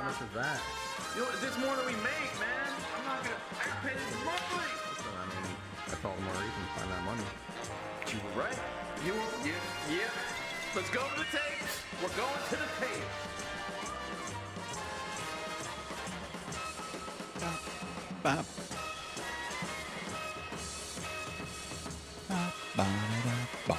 much is that? You know, this more than we make, man. I'm not gonna. I gotta pay this monthly. So, I mean, that's all the more reason to find that money. You were right. Yeah. Let's go to the tapes. We're going to the tapes. Bop. Bop, ba-da-da-bum.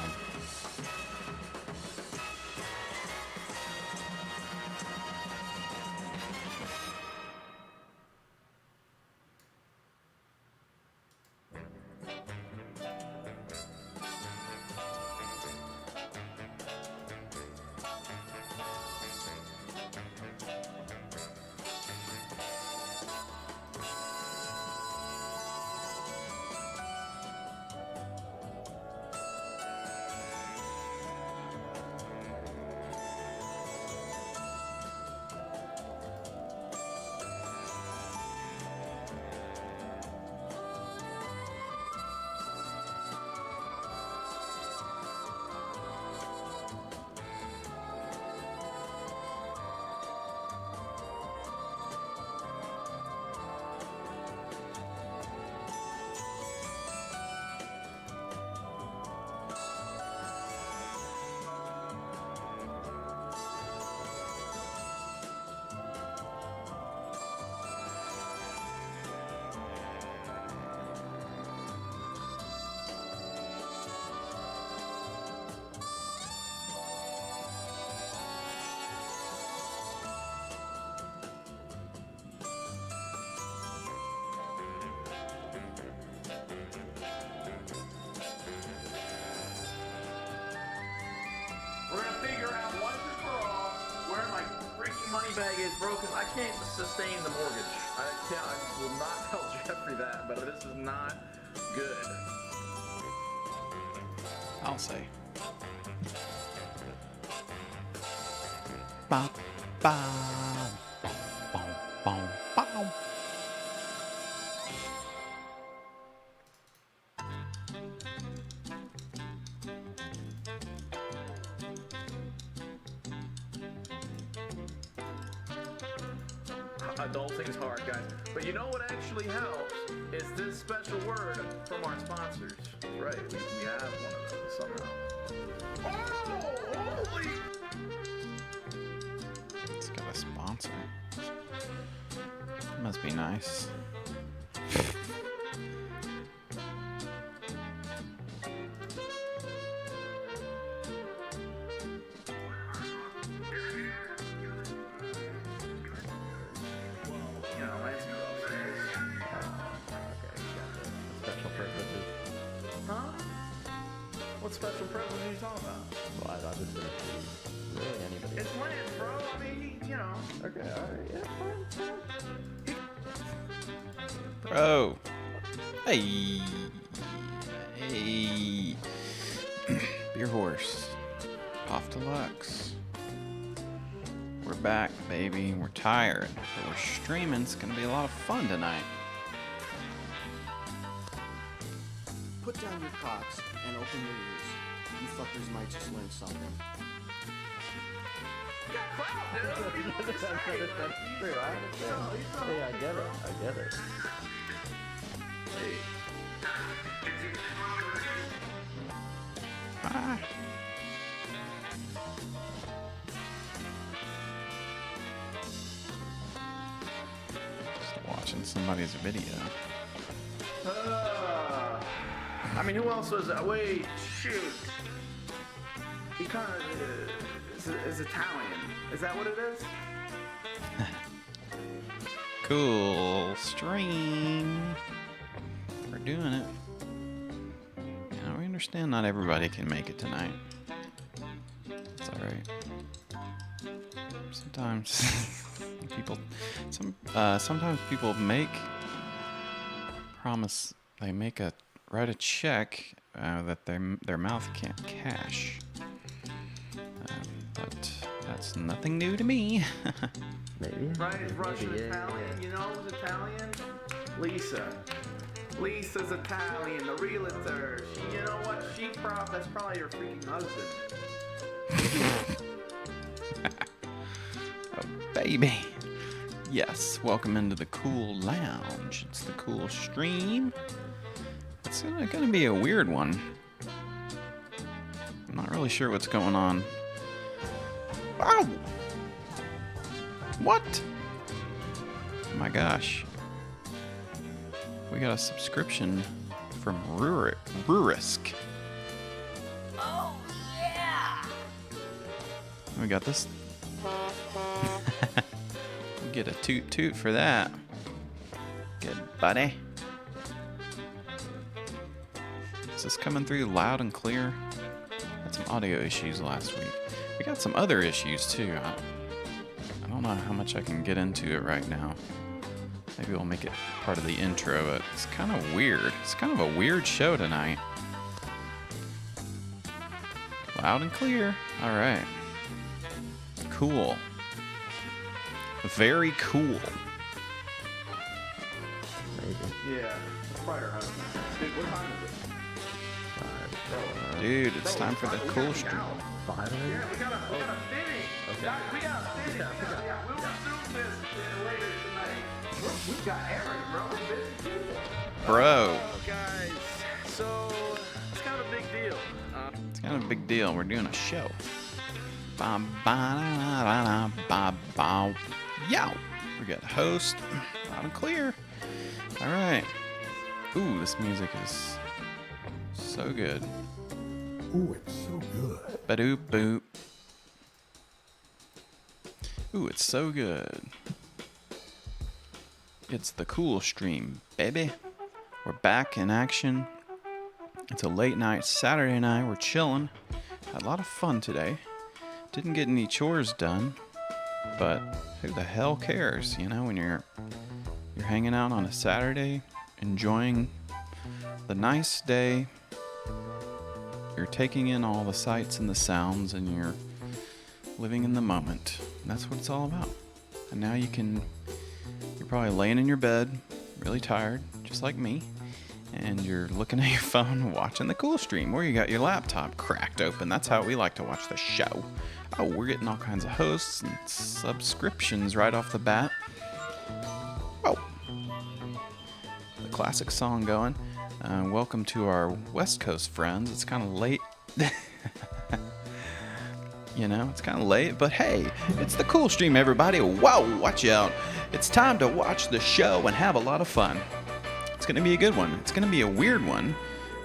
We're gonna figure out once and for all where my freaking money bag is, bro, because I can't sustain the mortgage. I will not tell Jeffrey that, but this is not good. I'll say. Bop, bop, bom, bom, bom. Adulting's hard, guys. But you know what actually helps is this special word from our sponsors. That's right, we have one of those somehow. Oh, holy! It's got a sponsor. Must be nice. You know, let's go upstairs. Special privileges. Huh? What special privilege are you talking about? Well, I just did it for really anybody. It's Lance, bro. I mean, you know. Okay, alright, yeah, fine. Bro. Hey. Hey. Beer Horse. Off Deluxe. We're back, baby. We're tired, but we're streaming. It's gonna be a lot of fun tonight. Put down your cocks and open your ears. You fuckers might just learn something. You got crowd, dude. You know what I'm saying? That's true, I understand. Hey, I get it. Ah. Just watching somebody's video. I mean, who else was that? Wait, shoot. He kind of is Italian. Is that what it is? Cool stream. We're doing it. Yeah, we understand not everybody can make it tonight. It's alright. Sometimes sometimes people promise they write a check that their mouth can't cash. But that's nothing new to me. Maybe. Right? It's Russian, Maybe, yeah, Italian. yeah. You know who's Italian? Lisa. Lisa's Italian, the realtor. You know what? That's probably your freaking husband. Oh, baby. Yes, welcome into the cool lounge. It's the cool stream. It's gonna be a weird one. I'm not really sure what's going on. Ow! What? Oh my gosh. We got a subscription from Rurisk. Oh, yeah! We got this. We get a toot toot for that. Good buddy. Is this coming through loud and clear? Had some audio issues last week. We got some other issues too. I don't know how much I can get into it right now. Maybe we'll make it part of the intro, but it's kind of weird. It's kind of a weird show tonight. Loud and clear. All right. Cool. Very cool. Maybe. Yeah, it's probably our husband. Dude, what time is it? Dude, it's time for the cool stream. Finally? Yeah, we gotta finish. Okay. We gotta finish. Yeah, we'll resume this later tonight. We got Aaron, bro. We're busy people. Bro, Guys, so it's kind of a big deal. it's kind of a big deal. We're doing a show. Yow. We got host. Loud and clear. All right. Ooh, this music is so good. Ooh, it's so good. Ba-doop boop. Ooh, it's so good. It's the cool stream, baby. We're back in action. It's a late night Saturday night. We're chilling. Had a lot of fun today. Didn't get any chores done, but who the hell cares? You know, when you're hanging out on a Saturday, enjoying the nice day. You're taking in all the sights and the sounds, and you're living in the moment. And that's what it's all about. And now you're probably laying in your bed, really tired, just like me, and you're looking at your phone, watching the cool stream, or you got your laptop cracked open. That's how we like to watch the show. Oh, we're getting all kinds of hosts and subscriptions right off the bat. Oh, the classic song going. Welcome to our West Coast friends. It's kind of late. You know, it's kind of late, but hey, it's the cool stream, everybody. Whoa, watch out. It's time to watch the show and have a lot of fun. It's going to be a good one. It's going to be a weird one,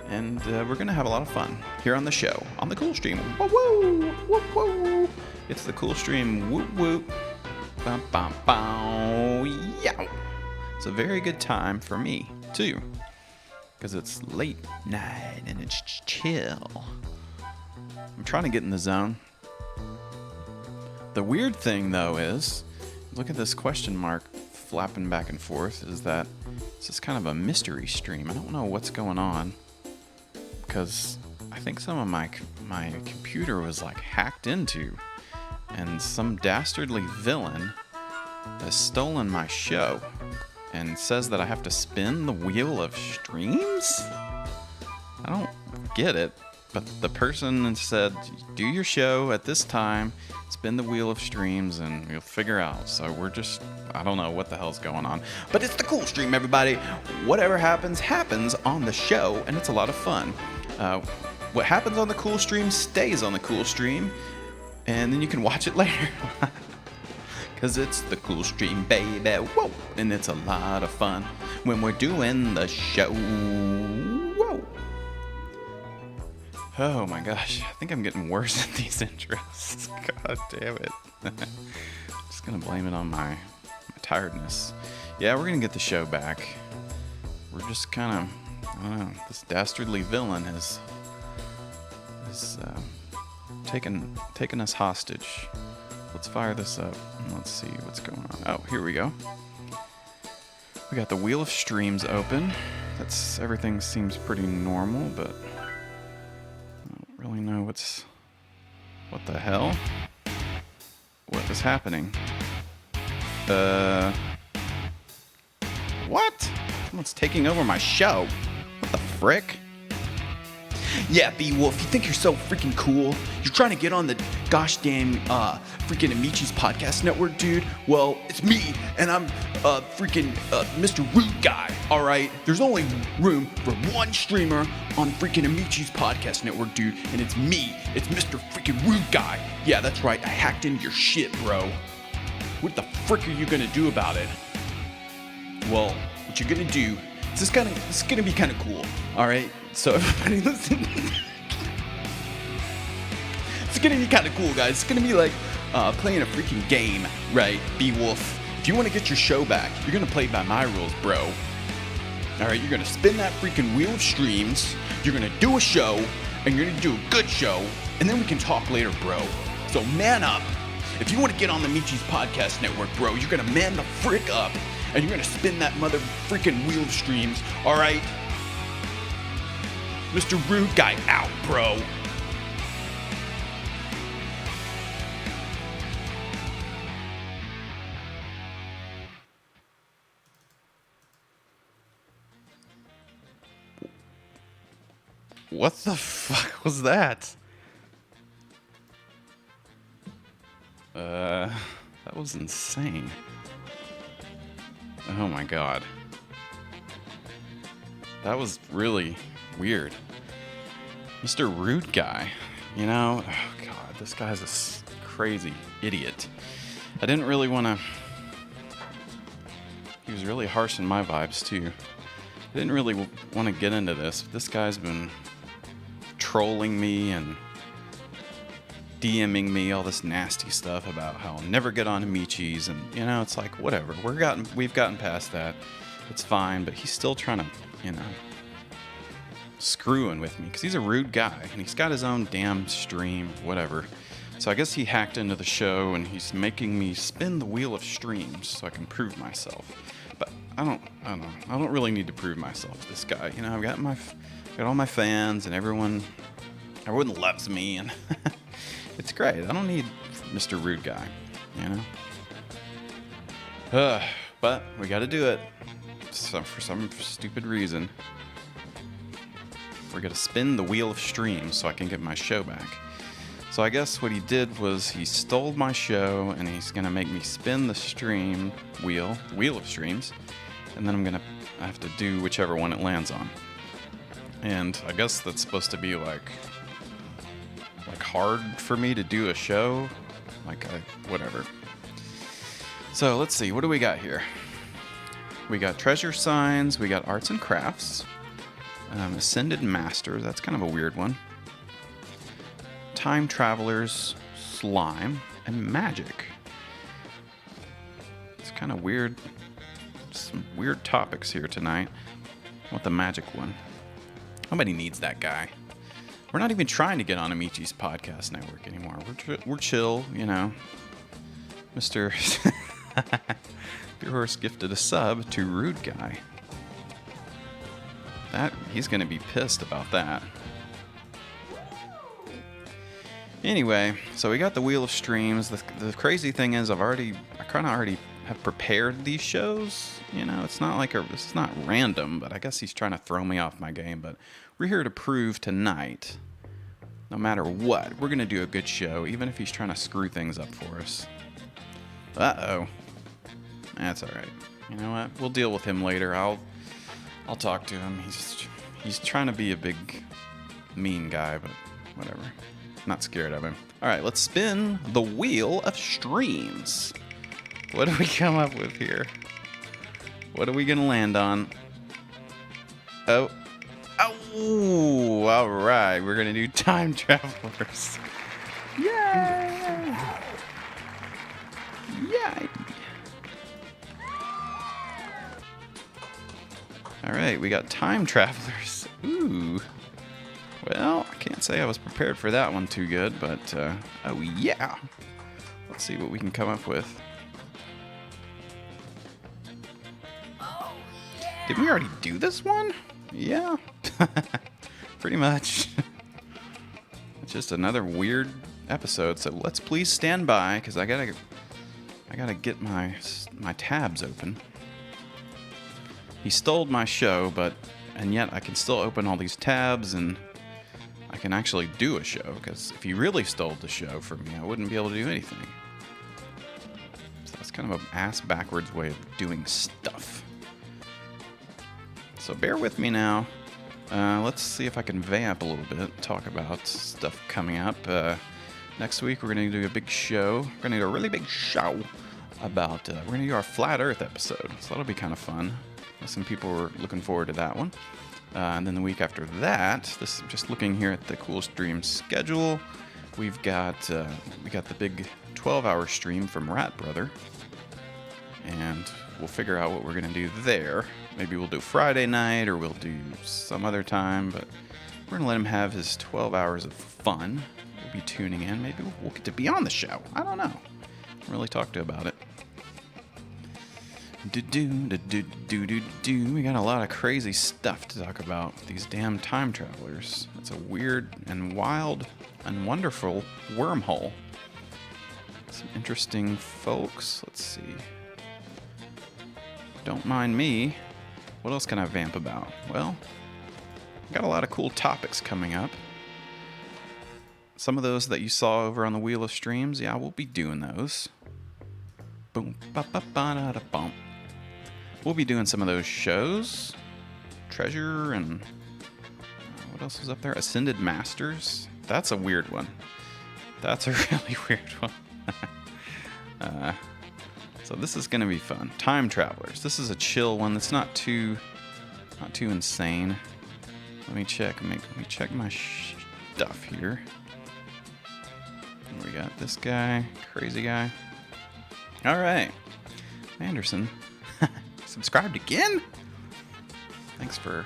and we're going to have a lot of fun here on the show, on the cool stream. Woo woo, woo woo. It's the cool stream. Whoop whoop. Bum bum bum. Yeah. It's a very good time for me too, because it's late night and it's chill. I'm trying to get in the zone. The weird thing, though, is, look at this question mark flapping back and forth, is that this is kind of a mystery stream. I don't know what's going on, because I think some of my computer was, like, hacked into, and some dastardly villain has stolen my show and says that I have to spin the wheel of streams? I don't get it. But the person said, do your show at this time, spin the wheel of streams, and you'll figure out. So I don't know what the hell's going on. But it's the cool stream, everybody. Whatever happens, happens on the show, and it's a lot of fun. What happens on the cool stream stays on the cool stream, and then you can watch it later. Because it's the cool stream, baby. Whoa! And it's a lot of fun when we're doing the show. Whoa! Oh my gosh, I think I'm getting worse at these intros. God damn it. Just gonna blame it on my tiredness. Yeah, we're gonna get the show back. We're just kind of, I don't know, this dastardly villain is taking us hostage. Let's fire this up and let's see what's going on. Oh, here we go. We got the Wheel of Streams open. Everything seems pretty normal, but really know what the hell? What is happening? What? Someone's taking over my show. What the frick? Yeah, Beowulf, you think you're so freaking cool? You're trying to get on the gosh dang freaking Amichi's podcast network, dude? Well, it's me, and I'm freaking Mr. Rude Guy, alright? There's only room for one streamer on freaking Amichi's podcast network, dude, and it's me. It's Mr. freaking Rude Guy. Yeah, that's right, I hacked into your shit, bro. What the frick are you gonna do about it? Well, what you're gonna do, it's gonna be kind of cool, alright? So everybody listen. It's gonna be kind of cool, guys. It's gonna be like playing a freaking game, right, Beowulf? If you want to get your show back, you're gonna play by my rules, bro. All right, you're gonna spin that freaking wheel of streams. You're gonna do a show, and you're gonna do a good show, and then we can talk later, bro. So man up. If you want to get on the Michi's podcast network, bro, you're gonna man the frick up, and you're gonna spin that mother freaking wheel of streams. All right. Mr. Rude Guy out, bro. What the fuck was that? That was insane. Oh my god. That was really weird. Mr. Rude Guy, you know, oh god, this guy's a crazy idiot. I didn't really want to. He was really harsh in my vibes too. I didn't really want to get into this. This guy's been trolling me and DMing me all this nasty stuff about how I'll never get on Amichi's, and you know, it's like whatever. We've gotten past that. It's fine, but he's still trying to, you know, screwing with me because he's a rude guy and he's got his own damn stream, whatever. So I guess he hacked into the show and he's making me spin the wheel of streams so I can prove myself. But I don't really need to prove myself to this guy. You know, I've got all my fans and everyone loves me, and it's great. I don't need Mr. Rude Guy, you know. But we got to do it. So for some stupid reason, we're gonna spin the wheel of streams so I can get my show back. So I guess what he did was he stole my show and he's gonna make me spin the wheel of streams, and then I have to do whichever one it lands on. And I guess that's supposed to be like hard for me to do a show, whatever. So let's see, what do we got here? We got treasure signs, we got arts and crafts, ascended masters, that's kind of a weird one. Time travelers, slime, and magic. It's kind of weird. Some weird topics here tonight. I want the magic one. Nobody needs that guy. We're not even trying to get on Amichi's podcast network anymore. We're chill, you know. Mr. Beerhorse gifted a sub to Rude Guy. He's gonna be pissed about that. Anyway, so we got the wheel of streams. The crazy thing is, I kind of already have prepared these shows. You know, it's not it's not random, but I guess he's trying to throw me off my game. But we're here to prove tonight, no matter what, we're gonna do a good show, even if he's trying to screw things up for us. Uh-oh. That's all right. You know what? We'll deal with him later. I'll talk to him. He's trying to be a big, mean guy, but whatever. Not scared of him. All right, let's spin the wheel of streams. What do we come up with here? What are we gonna land on? Oh, all right. We're gonna do time travelers. Yay! Yay! All right, we got time travelers. Ooh. Well, I can't say I was prepared for that one too good, but oh yeah. Let's see what we can come up with. Did we already do this one? Yeah. Pretty much. It's just another weird episode, so let's please stand by, because I gotta get my tabs open. He stole my show, and yet I can still open all these tabs and I can actually do a show, because if he really stole the show from me, I wouldn't be able to do anything. So that's kind of an ass-backwards way of doing stuff. So bear with me now. Let's see if I can vamp a little bit, talk about stuff coming up. Next week, we're going to do a big show. We're going to do a really big show about, we're going to do our Flat Earth episode. So that'll be kind of fun. Some people were looking forward to that one. And then the week after that, this just looking here at the Cool Stream schedule, we've got the big 12-hour stream from Rat Brother. And we'll figure out what we're going to do there. Maybe we'll do Friday night or we'll do some other time, but we're going to let him have his 12 hours of fun. We'll be tuning in. Maybe we'll get to be on the show. I don't know. Haven't really talked to about it. We got a lot of crazy stuff to talk about. These damn time travelers. It's a weird and wild and wonderful wormhole. Some interesting folks. Let's see. Don't mind me. What else can I vamp about? Well, got a lot of cool topics coming up. Some of those that you saw over on the Wheel of Streams, yeah, we'll be doing those. Boom, ba ba ba da da bump. We'll be doing some of those shows. Treasure and what else was up there? Ascended Masters. That's a weird one. That's a really weird one. So this is gonna be fun. Time Travelers. This is a chill one. That's not too insane. Let me check. Let me check my stuff here. We got this guy, crazy guy. All right, Anderson, subscribed again. Thanks for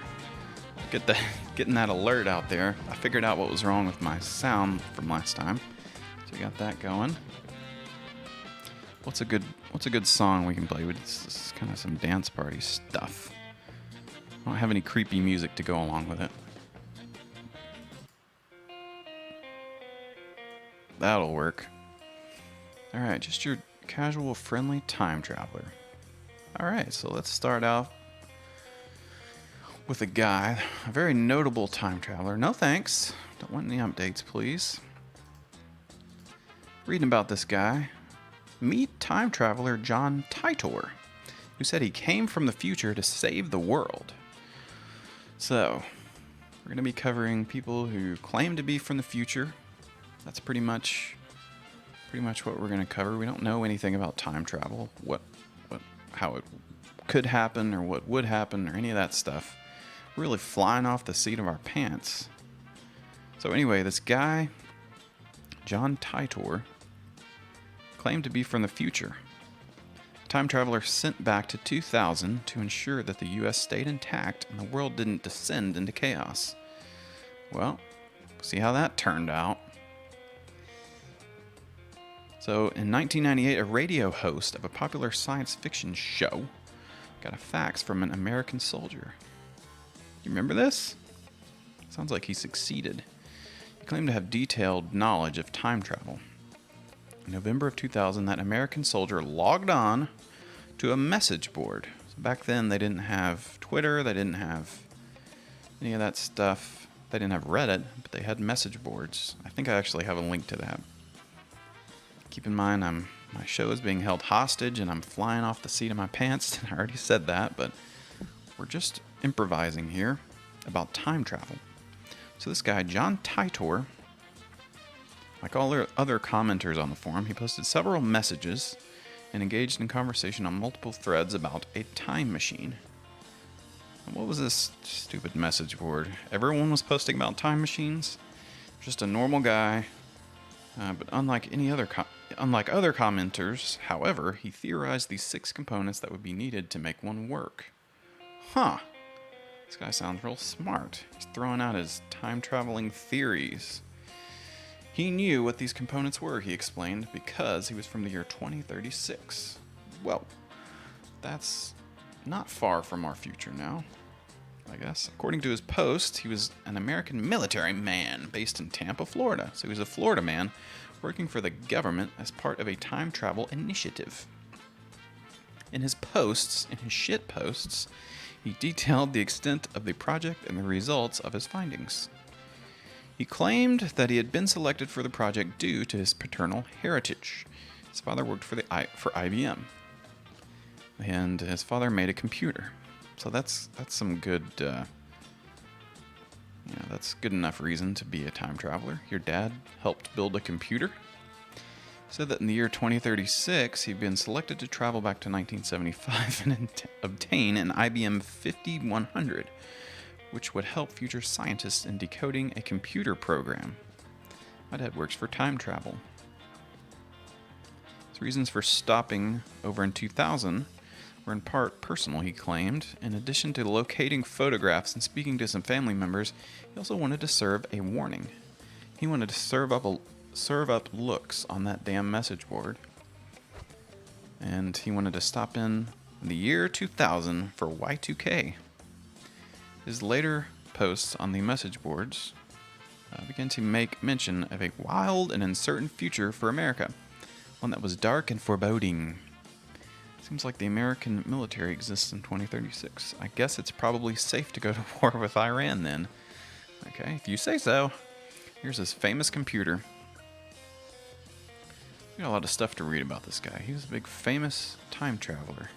getting that alert out there. I figured out what was wrong with my sound from last time, so we got that going. What's a good song we can play with? This is kind of some dance party stuff. I don't have any creepy music to go along with it. That'll work. All right, just your casual, friendly time traveler. All right, so let's start out with a guy, a very notable time traveler. No thanks. Don't want any updates, please. Reading about this guy. Meet time traveler John Titor, who said he came from the future to save the world. So, we're going to be covering people who claim to be from the future. That's pretty much what we're going to cover. We don't know anything about time travel, how it could happen or what would happen or any of that stuff. We're really flying off the seat of our pants. So anyway, this guy, John Titor, claimed to be from the future. A time traveler sent back to 2000 to ensure that the U.S. stayed intact and the world didn't descend into chaos. Well, see how that turned out. So, in 1998, a radio host of a popular science fiction show got a fax from an American soldier. You remember this? Sounds like he succeeded. He claimed to have detailed knowledge of time travel. In November of 2000, that American soldier logged on to a message board. So back then, they didn't have Twitter, they didn't have any of that stuff. They didn't have Reddit, but they had message boards. I think I actually have a link to that. Keep in mind, my show is being held hostage, and I'm flying off the seat of my pants. I already said that, but we're just improvising here about time travel. So this guy, John Titor, like all other commenters on the forum, he posted several messages and engaged in conversation on multiple threads about a time machine. And what was this stupid message board? Everyone was posting about time machines. Just a normal guy, but unlike other commenters, however, he theorized these 6 components that would be needed to make one work. Huh. This guy sounds real smart. He's throwing out his time-traveling theories. He knew what these components were, he explained, because he was from the year 2036. Well, that's not far from our future now, I guess. According to his post, he was an American military man based in Tampa, Florida. So he was a Florida man working for the government as part of a time travel initiative. In his shit posts, he detailed the extent of the project and the results of his findings. He claimed that he had been selected for the project due to his paternal heritage. His father worked for IBM, and his father made a computer. So that's some good, that's good enough reason to be a time traveler. Your dad helped build a computer. Said that in the year 2036, he'd been selected to travel back to 1975 and obtain an IBM 5100, which would help future scientists in decoding a computer program. My dad works for time travel. His reasons for stopping over in 2000 were in part personal, he claimed. In addition to locating photographs and speaking to some family members, he also wanted to serve a warning. He wanted to serve up looks on that damn message board. And he wanted to stop in the year 2000 for Y2K. His later posts on the message boards began to make mention of a wild and uncertain future for America, one that was dark and foreboding. Seems like the American military exists in 2036. I guess it's probably safe to go to war with Iran then. Okay, if you say so. Here's his famous computer. We got a lot of stuff to read about this guy. He was a big famous time traveler.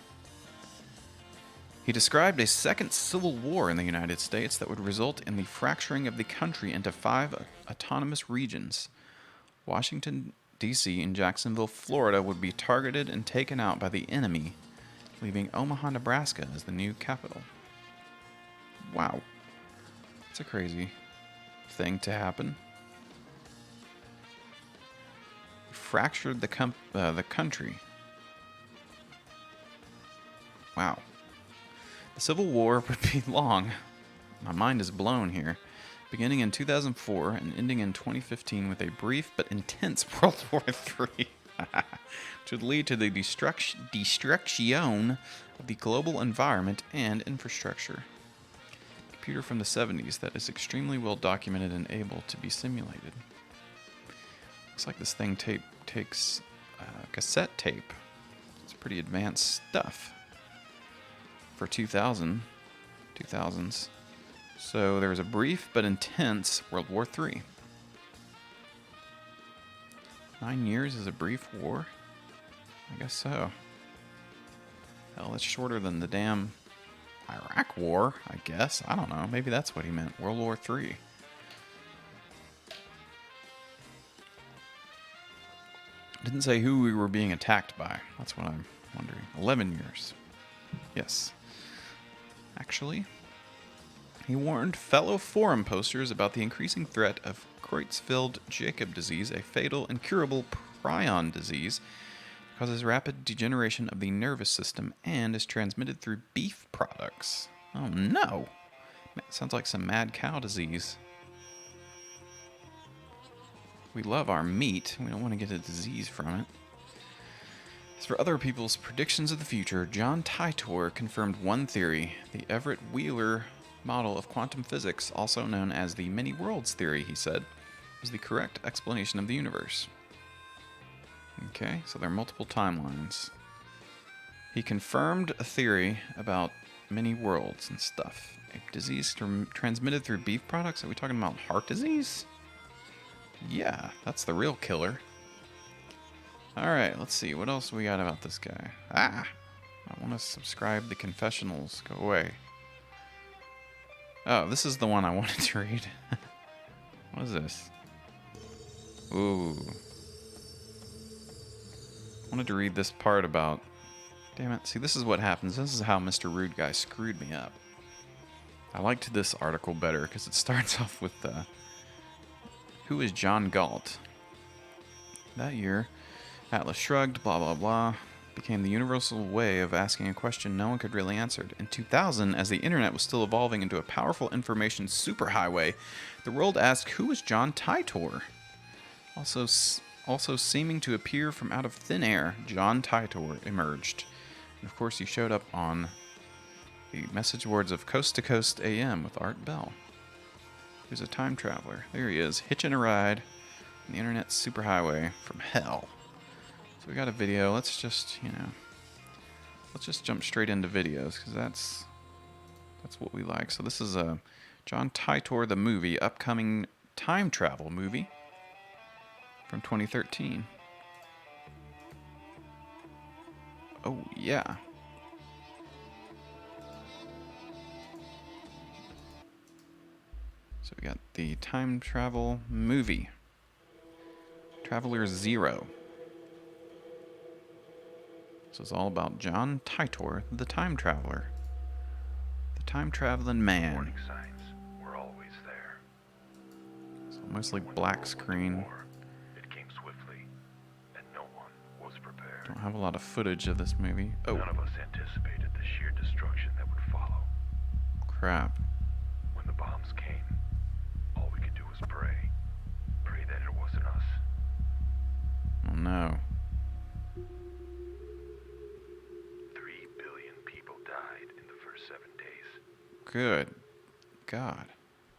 He described a second civil war in the United States that would result in the fracturing of the country into 5 autonomous regions. Washington, D.C. and Jacksonville, Florida would be targeted and taken out by the enemy, leaving Omaha, Nebraska as the new capital. Wow. It's a crazy thing to happen. Fractured the country. Wow. The Civil War would be long. My mind is blown here. Beginning in 2004 and ending in 2015 with a brief but intense World War III, which would lead to the destruction of the global environment and infrastructure. Computer from the 70s that is extremely well documented and able to be simulated. Looks like this thing takes cassette tape. It's pretty advanced stuff for 2000s. So there was a brief but intense World War III. 9 years is a brief war? I guess so. Hell, that's shorter than the damn Iraq War, I guess. I don't know. Maybe that's what he meant. World War III. Didn't say who we were being attacked by. That's what I'm wondering. 11 years. Yes. Actually, he warned fellow forum posters about the increasing threat of Creutzfeldt-Jakob disease, a fatal, incurable prion disease, causes rapid degeneration of the nervous system and is transmitted through beef products. Oh no! Sounds like some mad cow disease. We love our meat. We don't want to get a disease from it. As for other people's predictions of the future, John Titor confirmed one theory, the Everett Wheeler model of quantum physics, also known as the many worlds theory, he said, was the correct explanation of the universe. Okay, so there are multiple timelines. He confirmed a theory about many worlds and stuff. A disease transmitted through beef products? Are we talking about heart disease? Yeah, that's the real killer. Alright, let's see. What else we got about this guy? I want to subscribe to Confessionals. Go away. Oh, this is the one I wanted to read. What is this? Ooh. I wanted to read this part about... Damn it. See, this is what happens. This is how Mr. Rude Guy screwed me up. I liked this article better because it starts off with who is John Galt? That year, Atlas Shrugged, blah, blah, blah, became the universal way of asking a question no one could really answer. In 2000, as the internet was still evolving into a powerful information superhighway, the world asked, who is John Titor? Also seeming to appear from out of thin air, John Titor emerged. And of course, he showed up on the message boards of Coast to Coast AM with Art Bell. He's a time traveler. There he is, hitching a ride on the internet superhighway from hell. So we got a video. Let's just, let's just jump straight into videos because that's what we like. So this is John Titor, the movie, upcoming time travel movie from 2013. Oh, yeah. So we got the time travel movie, Traveler Zero. This is all about John Titor, the time traveler. The time traveling man. Warning signs were always there. So mostly black screen. It came swiftly, and no one was prepared. Don't have a lot of footage of this movie. Oh, None of us anticipated the sheer destruction that would follow. crap. When the bombs came, all we could do was pray. Pray that it wasn't us. Oh no. 3 billion people died in the first 7 days. Good God.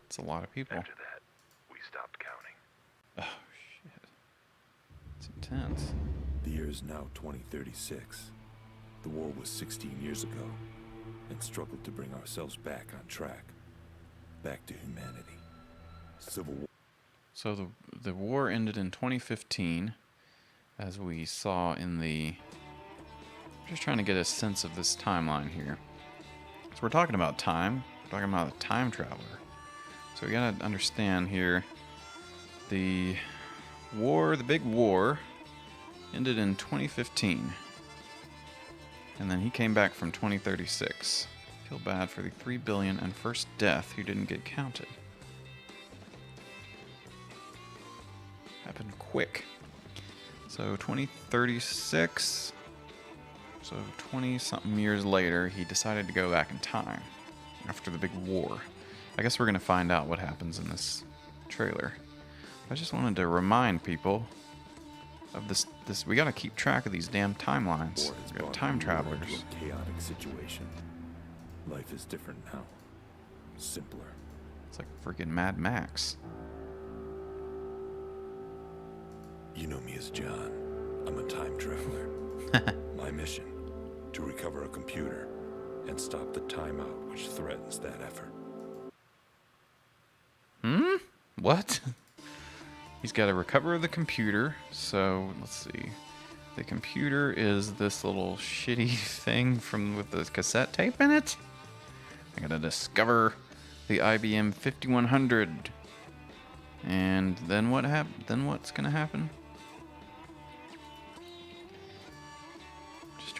That's a lot of people. After that, we stopped counting. Oh, shit. It's intense. The year is now 2036. The war was 16 years ago, and struggled to bring ourselves back on track. Back to humanity. Civil War. So the war ended in 2015, as we saw in the... Just trying to get a sense of this timeline here. So we're talking about time. We're talking about a time traveler. So we gotta understand here, the war, the big war, ended in 2015. And then he came back from 2036. Feel bad for the 3 billion and first death who didn't get counted. Happened quick. So 2036. So 20-something years later, he decided to go back in time after the big war. I guess we're going to find out what happens in this trailer. I just wanted to remind people of this. We got to keep track of these damn timelines. War has We got brought time the world travelers. into a chaotic situation. Life is different now. Simpler. It's like freaking Mad Max. You know me as John. I'm a time traveler. My mission, to recover a computer and stop the timeout which threatens that effort. What? He's got to recover the computer. So let's see. The computer is this little shitty thing with the cassette tape in it. I gotta discover the IBM 5100. And then what Then what's gonna happen? Just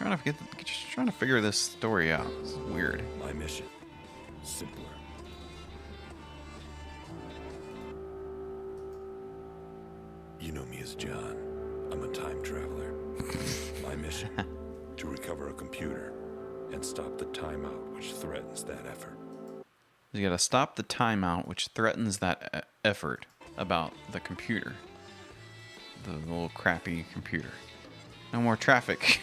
trying to figure this story out. This is weird. My mission, simpler. You know me as John. I'm a time traveler. My mission, to recover a computer and stop the timeout which threatens that effort. You gotta stop the timeout which threatens that effort about the computer. The little crappy computer. No more traffic.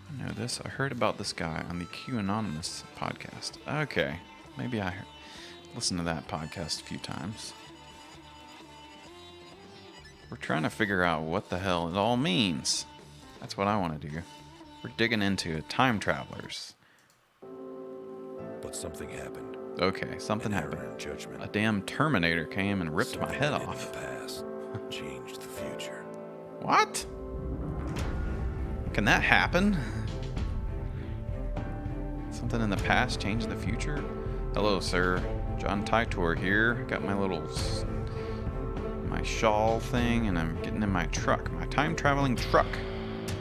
I know this. I heard about this guy on the Q Anonymous podcast. Okay. Maybe I listened to that podcast a few times. We're trying to figure out what the hell it all means. That's what I want to do. We're digging into time travelers. But something happened. Okay, something An error happened. in judgment. A damn Terminator came and ripped my Something head in off. the past changed the future. What? Can that happen? Something in the past changed the future? Hello, sir. John Titor here. Got my my shawl thing, and I'm getting in my truck. My time-traveling truck.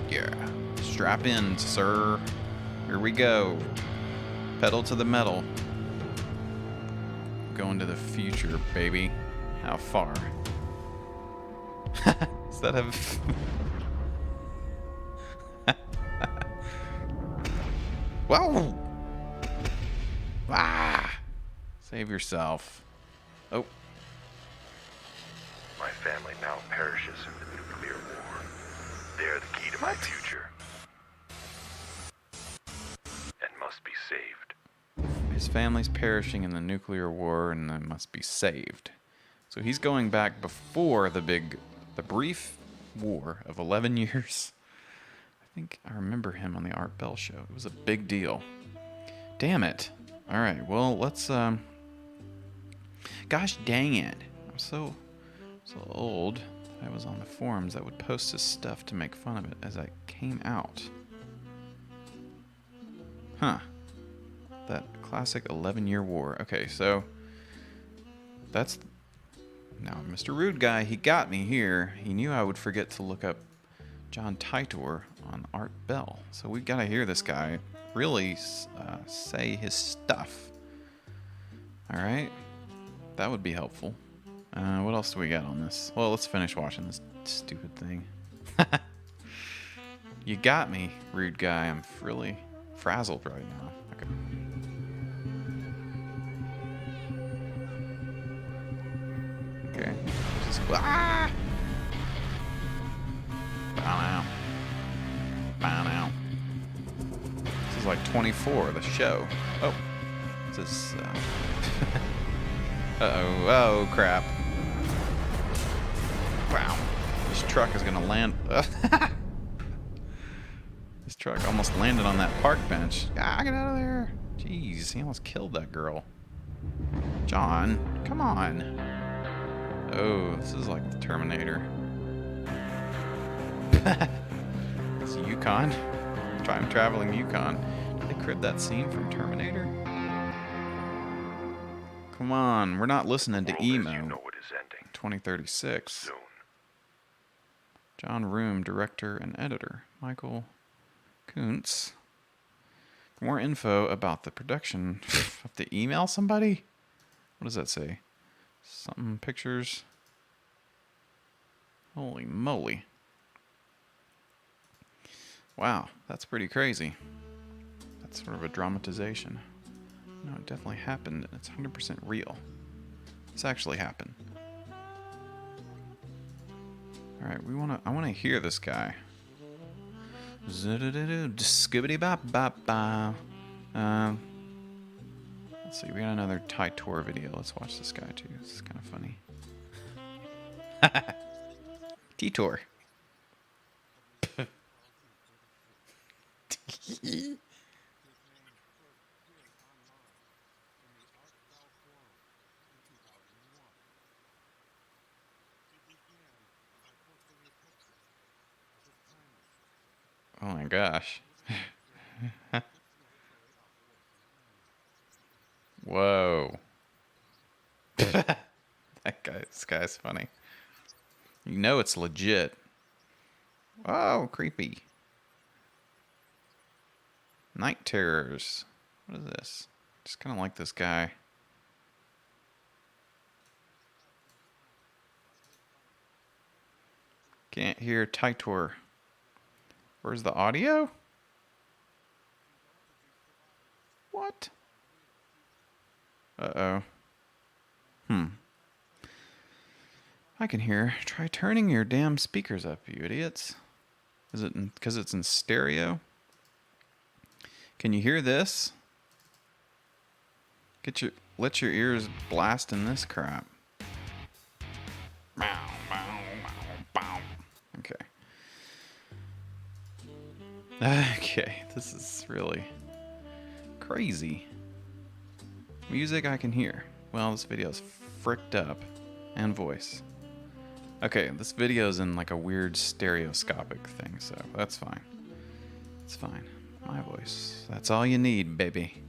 Yeah. Strap in, sir. Here we go. Pedal to the metal. Going to the future, baby. How far? Is that a... Whoa! Ah! Save yourself. Oh. My family now perishes in the nuclear war. They are the key to my future. And must be saved. His family's perishing in the nuclear war and they must be saved. So he's going back before the brief war of 11 years. I think I remember him on the Art Bell show. It was a big deal. Damn it. All right. Well, let's. Gosh dang it! I'm so old. I was on the forums that would post this stuff to make fun of it as I came out. Huh. That classic 11-year war. Okay, so that's now Mr. Rude Guy. He got me here. He knew I would forget to look up John Titor on Art Bell. So we've got to hear this guy really say his stuff. All right, that would be helpful. What else do we got on this? Well, let's finish watching this stupid thing. You got me, Rude Guy. I'm really frazzled right now. Okay. Okay. Just, ah! Bow now. Bow now. This is like 24, the show. Oh. This is, uh-oh. Oh, crap. Wow. This truck is gonna land. This truck almost landed on that park bench. Ah, get out of there. Jeez, he almost killed that girl. John, come on. Oh, this is like the Terminator. It's Yukon. Time traveling Yukon. Did they crib that scene from Terminator? Come on, we're not listening to emo. You know it is ending 2036. soon. John Room, director and editor. Michael Kuntz. For more info about the production, have to email somebody? What does that say? Something pictures. Holy moly. Wow, that's pretty crazy. That's sort of a dramatization. No, it definitely happened, and it's 100% real. This actually happened. All right, I want to hear this guy. Skibbity bop bop bop. Let's see, we got another Titor video. Let's watch this guy too. This is kind of funny. Titor. Oh my gosh. Whoa. This guy's funny. You know it's legit. Oh, creepy. Night Terrors. What is this? Just kind of like this guy. Can't hear Titor. Where's the audio? What? Uh-oh. I can hear. Try turning your damn speakers up, you idiots. Is it because it's in stereo? Can you hear this? Let your ears blast in this crap. Okay. Okay, this is really crazy. Music I can hear. Well, this video's fricked up. And voice. Okay, this video's in like a weird stereoscopic thing, so that's fine. It's fine. My voice. That's all you need, baby.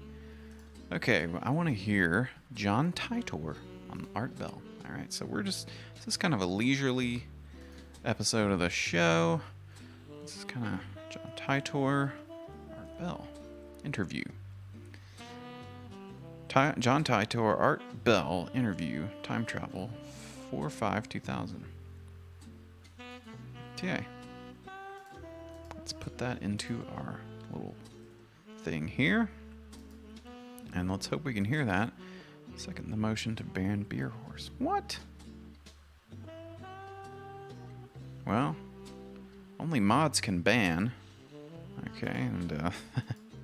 Okay, well, I want to hear John Titor on Art Bell. Alright, so this is kind of a leisurely episode of the show. This is kind of John Titor, Art Bell interview. John Titor, Art Bell interview, time travel, 4/5/2000. Okay. Let's put that into our little thing here. And let's hope we can hear that. Second the motion to ban Beer Horse. What? Well, only mods can ban. Okay, and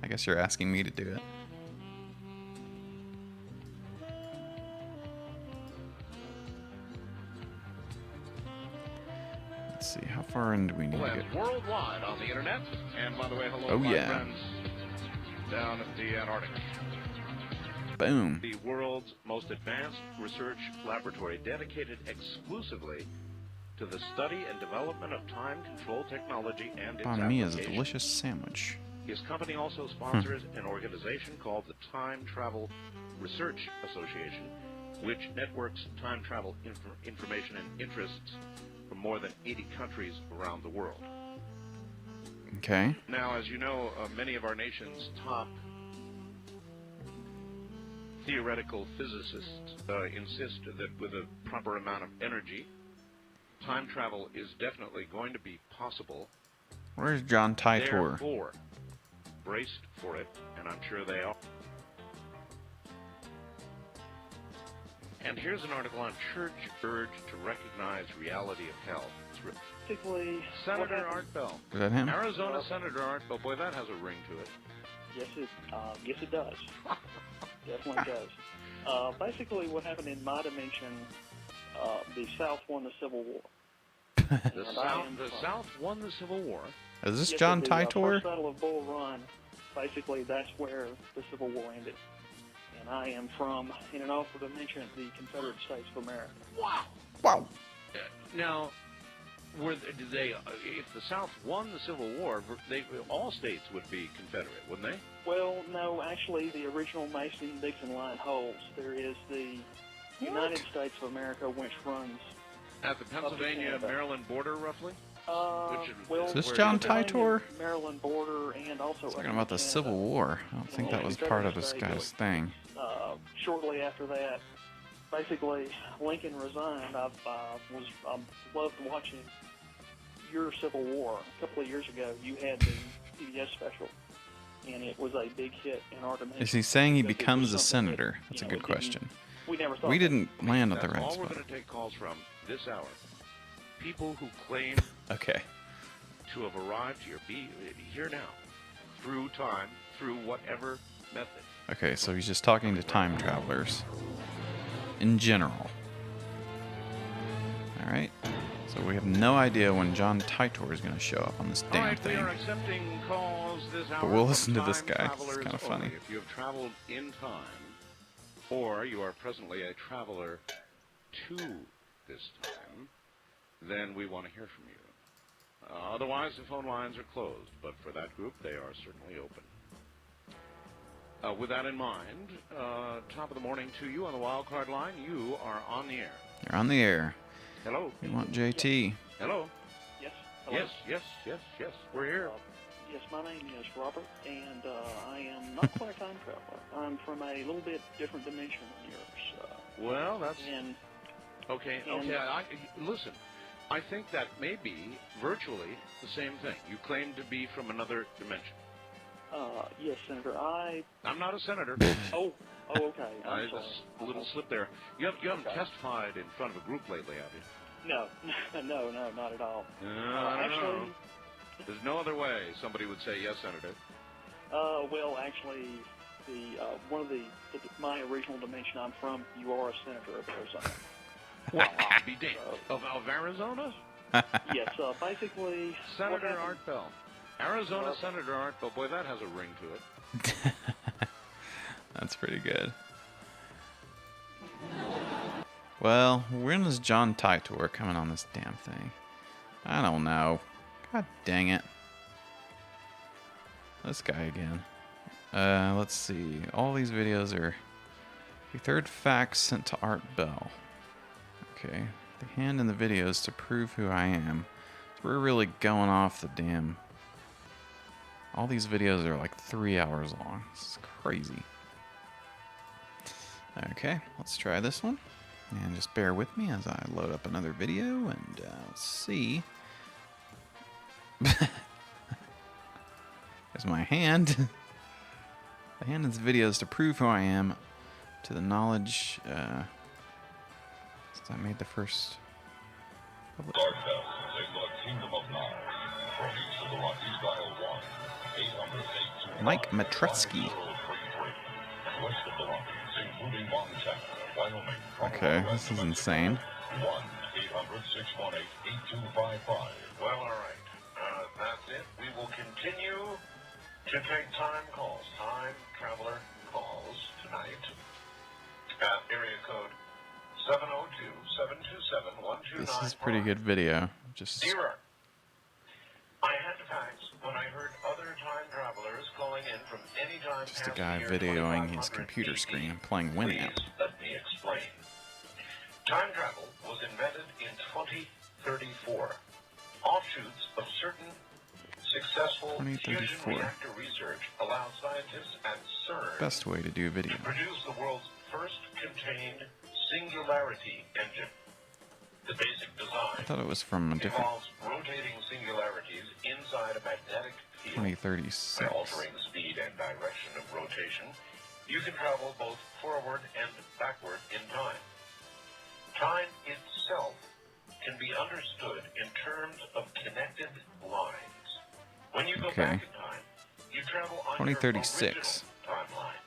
I guess you're asking me to do it. Let's see, how far in do we need to get? Worldwide on the internet. And by the way, hello, Oh, my yeah. friends down at the Antarctic. Boom. The world's most advanced research laboratory dedicated exclusively to the study and development of time control technology and its Banh mi is a application. delicious sandwich. His company also sponsors an organization called the Time Travel Research Association, which networks time travel information and interests from more than 80 countries around the world. Okay. Now, as you know, many of our nation's top theoretical physicists insist that with a proper amount of energy, time travel is definitely going to be possible. Where's John Titor? Therefore, braced for it, and I'm sure they are. And here's an article on Church Urge to Recognize Reality of Hell. It's written. Basically, Senator Art Bell. Is that him? Arizona Senator Art Bell. Boy, that has a ring to it. yes, it does. Definitely does. Basically, what happened in my dimension, the South won the Civil War. The South won the Civil War. Is this Yes, John the Titor? First Battle of Bull Run. Basically, that's where the Civil War ended. And I am from, in an awful dimension, the Confederate States of America. Wow. Wow. Now, did they? If the South won the Civil War, all states would be Confederate, wouldn't they? Well, no, actually, the original Mason-Dixon line holds. There is the United States of America, which runs At the Pennsylvania-Maryland border, roughly? well, Is this John Titor? Maryland border, and also Talking about the Civil War. I don't think that was part of this guy's thing. Shortly after that, basically, Lincoln resigned. I loved watching your Civil War. A couple of years ago, you had the PBS special, and it was a big hit in our dimension. Is he saying he because it becomes was a something that, senator? That's a good question. We never thought We that. didn't land at the That's right all we're spot. going to take calls from this hour. People who claim Okay. to have arrived here now, through time, through whatever method. Okay, so he's just talking to time travelers in general. Alright. So we have no idea when John Titor is going to show up on this All damn right, we thing. are accepting calls this hour. But we'll from listen to this time guy. It's travelers kinda funny. only. If you have traveled in time, or you are presently a traveler to this time, then we want to hear from you. Otherwise, the phone lines are closed, but for that group, they are certainly open. With that in mind, top of the morning to you on the wild card line. You are on the air. You're on the air. Hello. We want JT. Hello. Yes. Hello? Yes. We're here. Yes, my name is Robert, and I am not quite a time traveler. I'm from a little bit different dimension than yours. Well, that's And okay. and- Listen. I think that may be virtually the same thing. You claim to be from another dimension. yes, Senator, I'm not a senator. okay. I'm sorry. A little slip there. You haven't Okay. testified in front of a group lately, have you? No, not at all. I don't actually, know. There's no other way somebody would say yes, Senator. well, actually, my original dimension I'm from, you are a senator of Arizona. Well, I'll be damned. Of Arizona? Yes, basically, what Senator happened- Art Bell. Arizona Senator Art Bell. Boy, that has a ring to it. That's pretty good. Well, when is John Titor coming on this damn thing? I don't know. God dang it. This guy again. Let's see. All these videos are the third fax sent to Art Bell. Okay. The hand in the videos to prove who I am. So we're really going off the damn... All these videos are like 3 hours long. This is crazy. Okay, let's try this one. And just bear with me as I load up another video and let's see. There's my hand. The hand in this video is to prove who I am to the knowledge. Since I made the first. Mike Matreski. Okay, this is insane. Well, all right. That's it. We will continue to take time calls, time traveler calls tonight. at area code 702-727-1299. This is pretty good video. Just Dear, I had to fax when I heard other time travelers calling in from any time a past guy the year videoing his 2500 computer BC. screen and playing Winamp. Please let me explain. Time travel was invented in 2034. Offshoots of certain successful fusion 2034. reactor research allow scientists at CERN Best way to do a video. to produce the world's first contained singularity engine. The basic I design thought it was from a different involves rotating singularities inside a magnetic field. 2036. By altering the speed and direction of rotation, you can travel both forward and backward in time. Time itself can be understood in terms of connected lines. When you go Okay. back in time, you travel on 2036. your original timeline.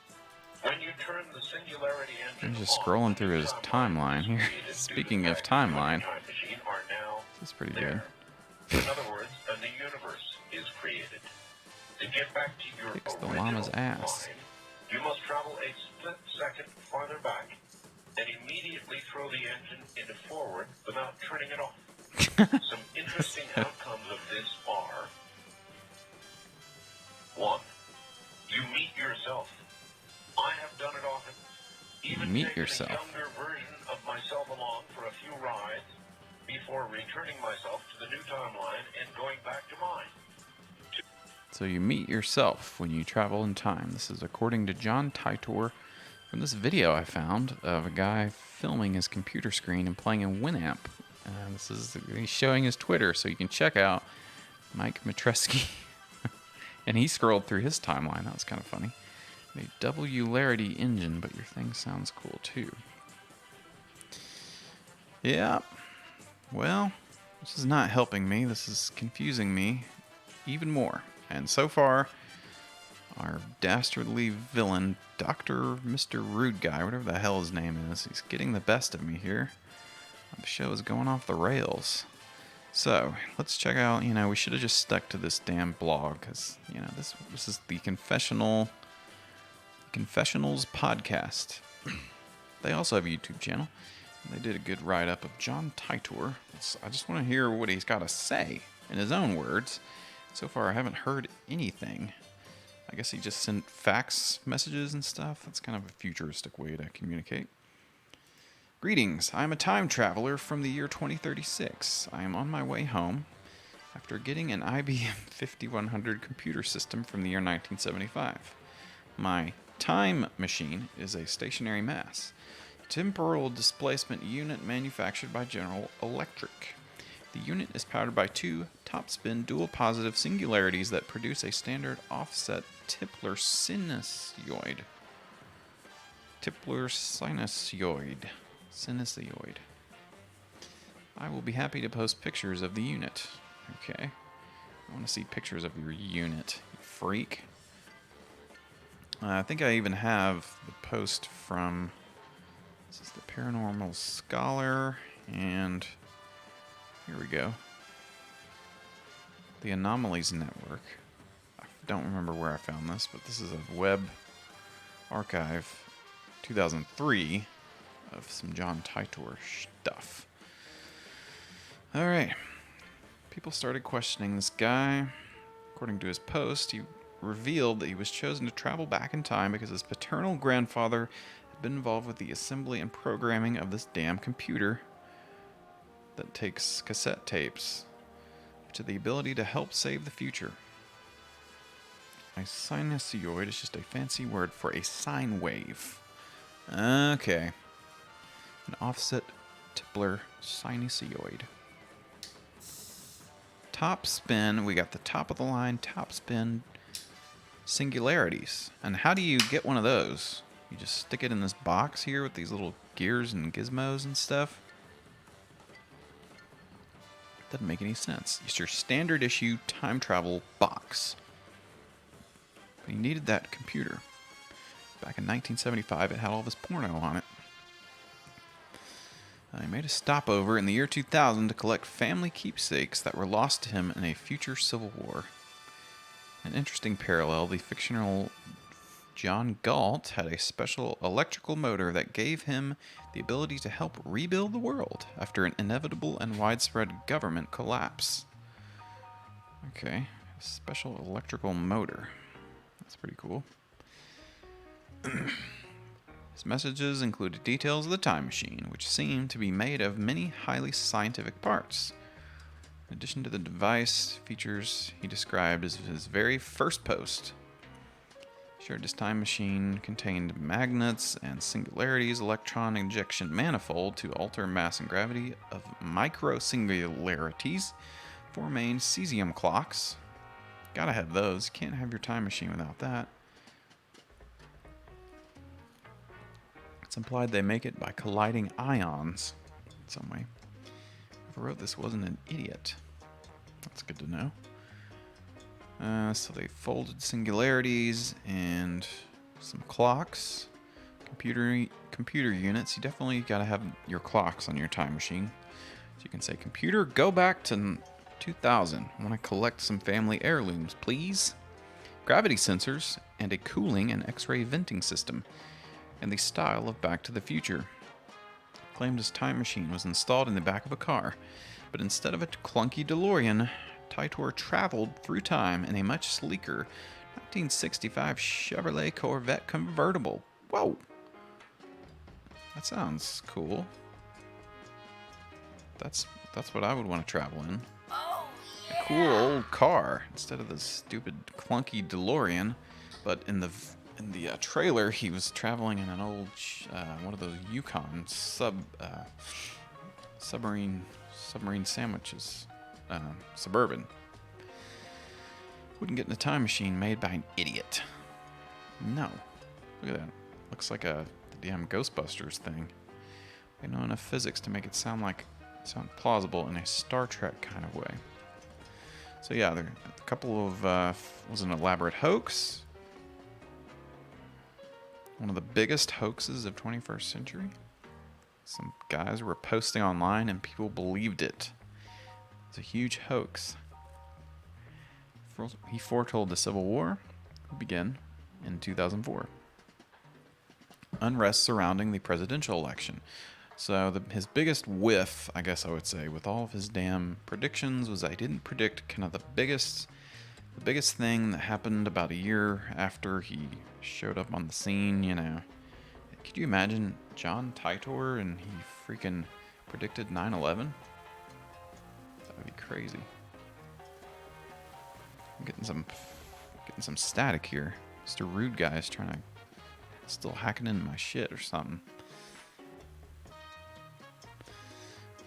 When you turn the singularity engine I'm just on, scrolling the through new his timeline here. created due to Speaking the of fact that your timeline, time machine are now this is pretty good. there. In other words, a new universe is created. To get back to your Kicks the original llama's ass. line, you must travel a split second farther back and immediately throw the engine into forward without turning it off. Some interesting outcomes of this are: 1. You meet yourself. I have done it often. Even Meet taken yourself. a younger version of myself along for a few rides before returning myself to the new timeline and going back to mine. So you meet yourself when you travel in time. This is according to John Titor from this video I found of a guy filming his computer screen and playing a Winamp. He's showing his Twitter, so you can check out Mike Matresky. And he scrolled through his timeline. That was kind of funny. A W-larity engine, but your thing sounds cool too. Yeah. Well, this is not helping me. This is confusing me even more. And so far, our dastardly villain, Mr. Rude Guy, whatever the hell his name is, he's getting the best of me here. The show is going off the rails. So, let's check out, we should have just stuck to this damn blog, because, this is the Confessionals podcast. They also have a YouTube channel. And they did a good write-up of John Titor. I just want to hear what he's got to say in his own words. So far, I haven't heard anything. I guess he just sent fax messages and stuff. That's kind of a futuristic way to communicate. Greetings. I am a time traveler from the year 2036. I am on my way home after getting an IBM 5100 computer system from the year 1975. My time machine is a stationary mass temporal displacement unit manufactured by General Electric. The unit is powered by two topspin dual positive singularities that produce a standard offset Tipler sinusoid. Sinusoid. I will be happy to post pictures of the unit. Okay. I want to see pictures of your unit, you freak. I think I even have the post from... This is the Paranormal Scholar, and here we go. The Anomalies Network. I don't remember where I found this, but this is a web archive, 2003, of some John Titor stuff. Alright. People started questioning this guy. According to his post, he revealed that he was chosen to travel back in time because his paternal grandfather had been involved with the assembly and programming of this damn computer that takes cassette tapes, which have the ability to help save the future. A sinusoid is just a fancy word for a sine wave. Okay. An offset Tipler sinusoid. Top spin, we got the top of the line top spin singularities. And how do you get one of those? You just stick it in this box here with these little gears and gizmos and stuff. Doesn't make any sense. It's your standard issue time travel box. But he needed that computer. Back in 1975, it had all of his porno on it. He made a stopover in the year 2000 to collect family keepsakes that were lost to him in a future civil war. An interesting parallel, the fictional John Galt had a special electrical motor that gave him the ability to help rebuild the world after an inevitable and widespread government collapse. Okay, special electrical motor. That's pretty cool. His messages included details of the time machine, which seemed to be made of many highly scientific parts. In addition to the device features he described as his very first post, shared his time machine contained magnets and singularities electron injection manifold to alter mass and gravity of microsingularities, 4 main cesium clocks. Gotta have those. Can't have your time machine without that. It's implied they make it by colliding ions in some way. Whoever wrote this wasn't an idiot. That's good to know. So they folded singularities and some clocks, computer units. You definitely gotta have your clocks on your time machine. So you can say, computer, go back to 2000. I want to collect some family heirlooms, please. Gravity sensors and a cooling and X-ray venting system, in the style of Back to the Future. Claimed his time machine was installed in the back of a car, but instead of a clunky DeLorean, Titor traveled through time in a much sleeker 1965 Chevrolet Corvette convertible. Whoa! That sounds cool. That's what I would want to travel in. Oh, A cool old car instead of this stupid clunky DeLorean. But in the trailer, he was traveling in an old one of those Yukon submarine sandwiches, Suburban. Wouldn't get in a time machine made by an idiot. No, look at that. Looks like the damn Ghostbusters thing. They know enough physics to make it sound plausible in a Star Trek kind of way. So yeah, there a couple of was an elaborate hoax. One of the biggest hoaxes of 21st century. Some guys were posting online and people believed it. It's a huge hoax. He foretold the Civil War would begin in 2004. Unrest surrounding the presidential election. So his biggest whiff, I guess I would say, with all of his damn predictions was I didn't predict kind of the biggest thing that happened about a year after he showed up on the scene, you know. Could you imagine John Titor and he freaking predicted 9/11? That would be crazy. I'm getting some static here. Mr. Rude Guy's trying to still hacking into my shit or something.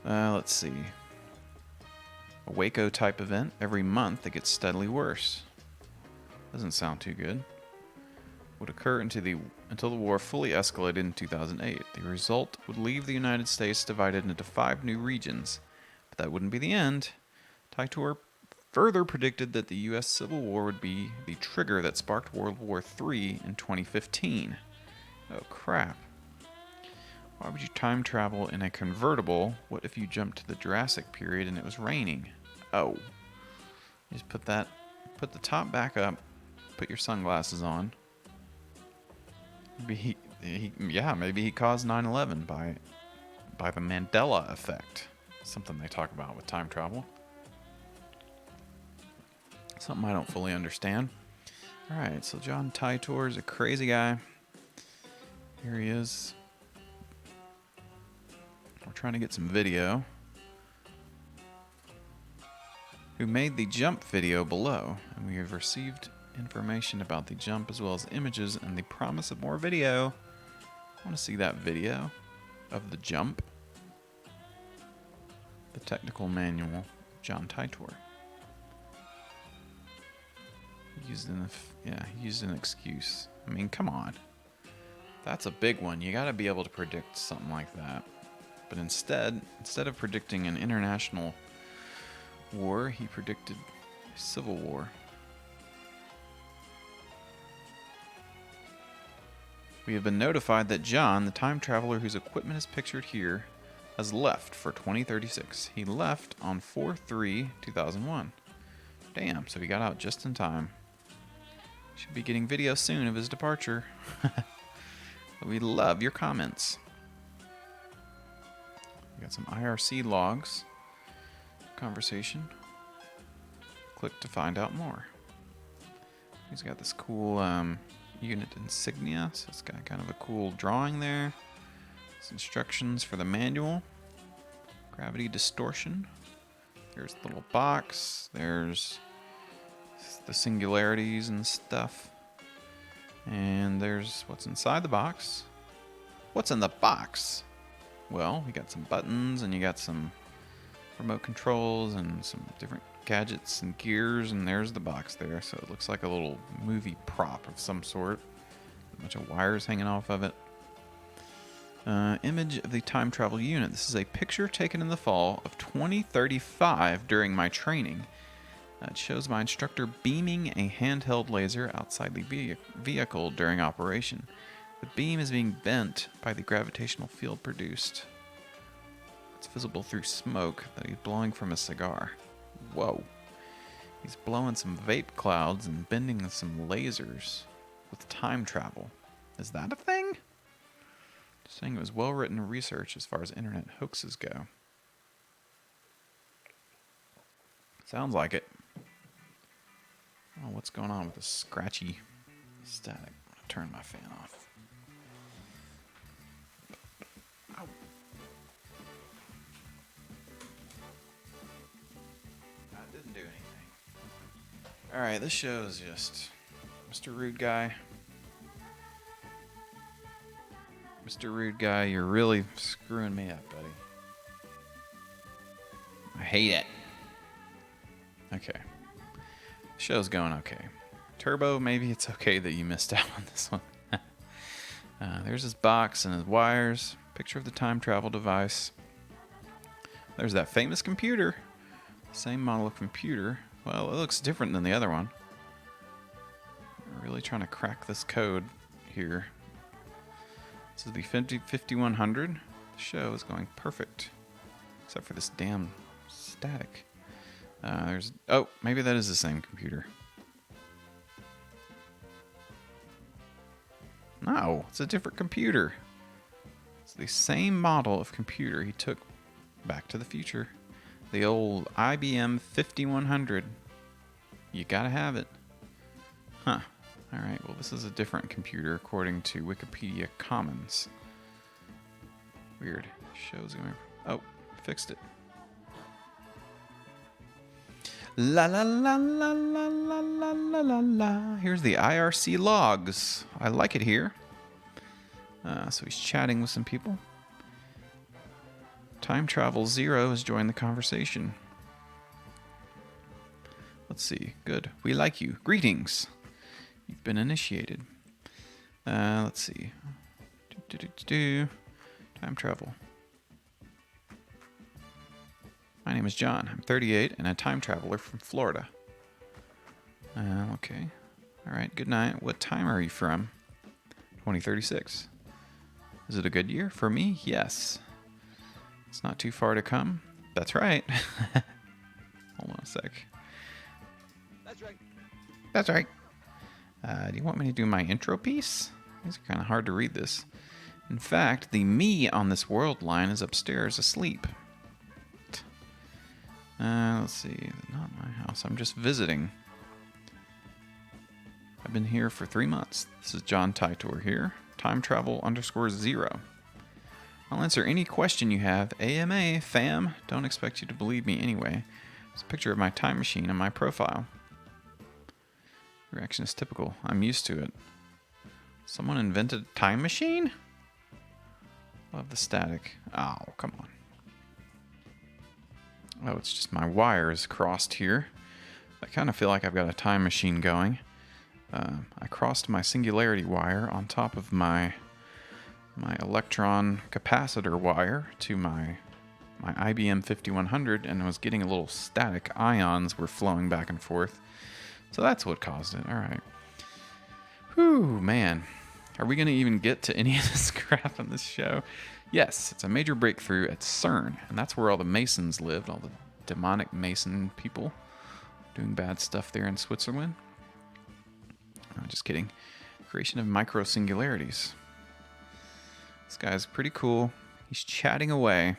Let's see. A Waco type event every month that gets steadily worse. Doesn't sound too good. Would occur until the war fully escalated in 2008. The result would leave the United States divided into 5 new regions. But that wouldn't be the end. Titor further predicted that the U.S. Civil War would be the trigger that sparked World War III in 2015. Oh crap. Why would you time travel in a convertible? What if you jumped to the Jurassic period and it was raining? Oh. You just put the top back up, put your sunglasses on. Maybe he caused 9/11 by the Mandela effect. Something they talk about with time travel. Something I don't fully understand. Alright, so John Titor is a crazy guy. Here he is. We're trying to get some video. Who made the jump video below, and we have received information about the jump as well as images and the promise of more video. I want to see that video of the jump. The technical manual of John Titor. He used an excuse. I mean, come on. That's a big one. You got to be able to predict something like that. But instead of predicting an international war, he predicted a civil war. We have been notified that John, the time traveler whose equipment is pictured here, has left for 2036. He left on 4/3/2001. Damn, so he got out just in time. Should be getting video soon of his departure. We love your comments. We got some IRC logs. Conversation. Click to find out more. He's got this cool unit insignia, so it's got kind of a cool drawing there. Some instructions for the manual. Gravity distortion. There's the little box. There's the singularities and stuff. And there's what's inside the box. What's in the box? Well, you got some buttons and you got some remote controls and some different gadgets and gears, and there's the box there. So it looks like a little movie prop of some sort. A bunch of wires hanging off of it. Image of the time travel unit. This is a picture taken in the fall of 2035 during my training. It shows my instructor beaming a handheld laser outside the vehicle during operation. The beam is being bent by the gravitational field produced. It's visible through smoke that he's blowing from a cigar. Whoa. He's blowing some vape clouds and bending some lasers with time travel. Is that a thing? Just saying it was well-written research as far as internet hoaxes go. Sounds like it. Oh, what's going on with this scratchy static? I'm gonna turn my fan off. Ow. That didn't do anything. Alright, this show is just Mr. Rude Guy. Mr. Rude Guy, you're really screwing me up, buddy. I hate it. Okay. The show's going okay. Turbo, maybe it's okay that you missed out on this one. There's his box and his wires. Picture of the time travel device. There's that famous computer. Same model of computer. Well, it looks different than the other one. We're really trying to crack this code here. This is the 5100. The show is going perfect. Except for this damn static. Oh, maybe that is the same computer. No, it's a different computer. It's the same model of computer he took Back to the Future. The old IBM 5100. You gotta have it. Huh. Alright, well this is a different computer according to Wikipedia Commons. Weird. Show's going... Oh, fixed it. La la la la la la la la la la. Here's the IRC logs. I like it here. So he's chatting with some people. Time Travel Zero has joined the conversation. Let's see. Good. We like you. Greetings. You've been initiated. Let's see. Time travel. My name is John. I'm 38 and a time traveler from Florida. Okay. Alright, good night. What time are you from? 2036. Is it a good year? For me, yes. It's not too far to come. That's right. Hold on a sec. That's right. That's right. Do you want me to do my intro piece? These are kind of hard to read this. In fact, the me on this world line is upstairs asleep. Let's see. Not my house. I'm just visiting. I've been here for 3 months. This is John Titor here. Time travel _0. I'll answer any question you have. AMA, fam. Don't expect you to believe me anyway. It's a picture of my time machine on my profile. Reaction is typical. I'm used to it. Someone invented a time machine? Love the static. Oh, come on. Oh, it's just my wires crossed here. I kind of feel like I've got a time machine going. I crossed my singularity wire on top of my electron capacitor wire to my IBM 5100, and I was getting a little static. Ions were flowing back and forth. So that's what caused it. All right. Whew, man. Are we going to even get to any of this crap on this show? Yes, it's a major breakthrough at CERN, and that's where all the Masons lived, all the demonic Mason people doing bad stuff there in Switzerland. Just kidding. Creation of micro singularities. This guy's pretty cool. He's chatting away.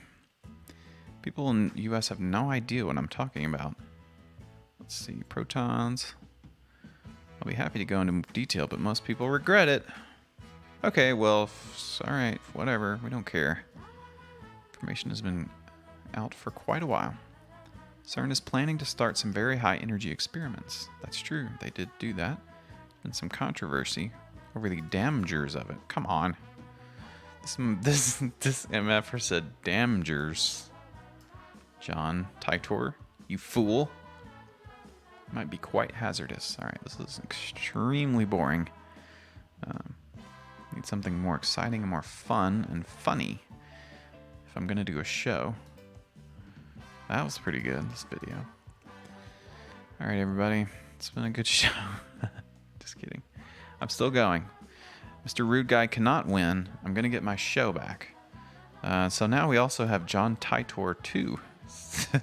People in the US have no idea what I'm talking about. Let's see, protons. I'll be happy to go into detail, but most people regret it. Okay, well, alright, whatever, we don't care. Information has been out for quite a while. CERN is planning to start some very high energy experiments. That's true, they did do that. And some controversy over the damagers of it. Come on. This MFer said damagers. John Titor, you fool. Might be quite hazardous. Alright, this is extremely boring. Need something more exciting and more fun and funny if I'm gonna do a show. That was pretty good, this video. Alright, everybody. It's been a good show. Just kidding. I'm still going. Mr. Rude Guy cannot win. I'm gonna get my show back. So now we also have John Titor 2. The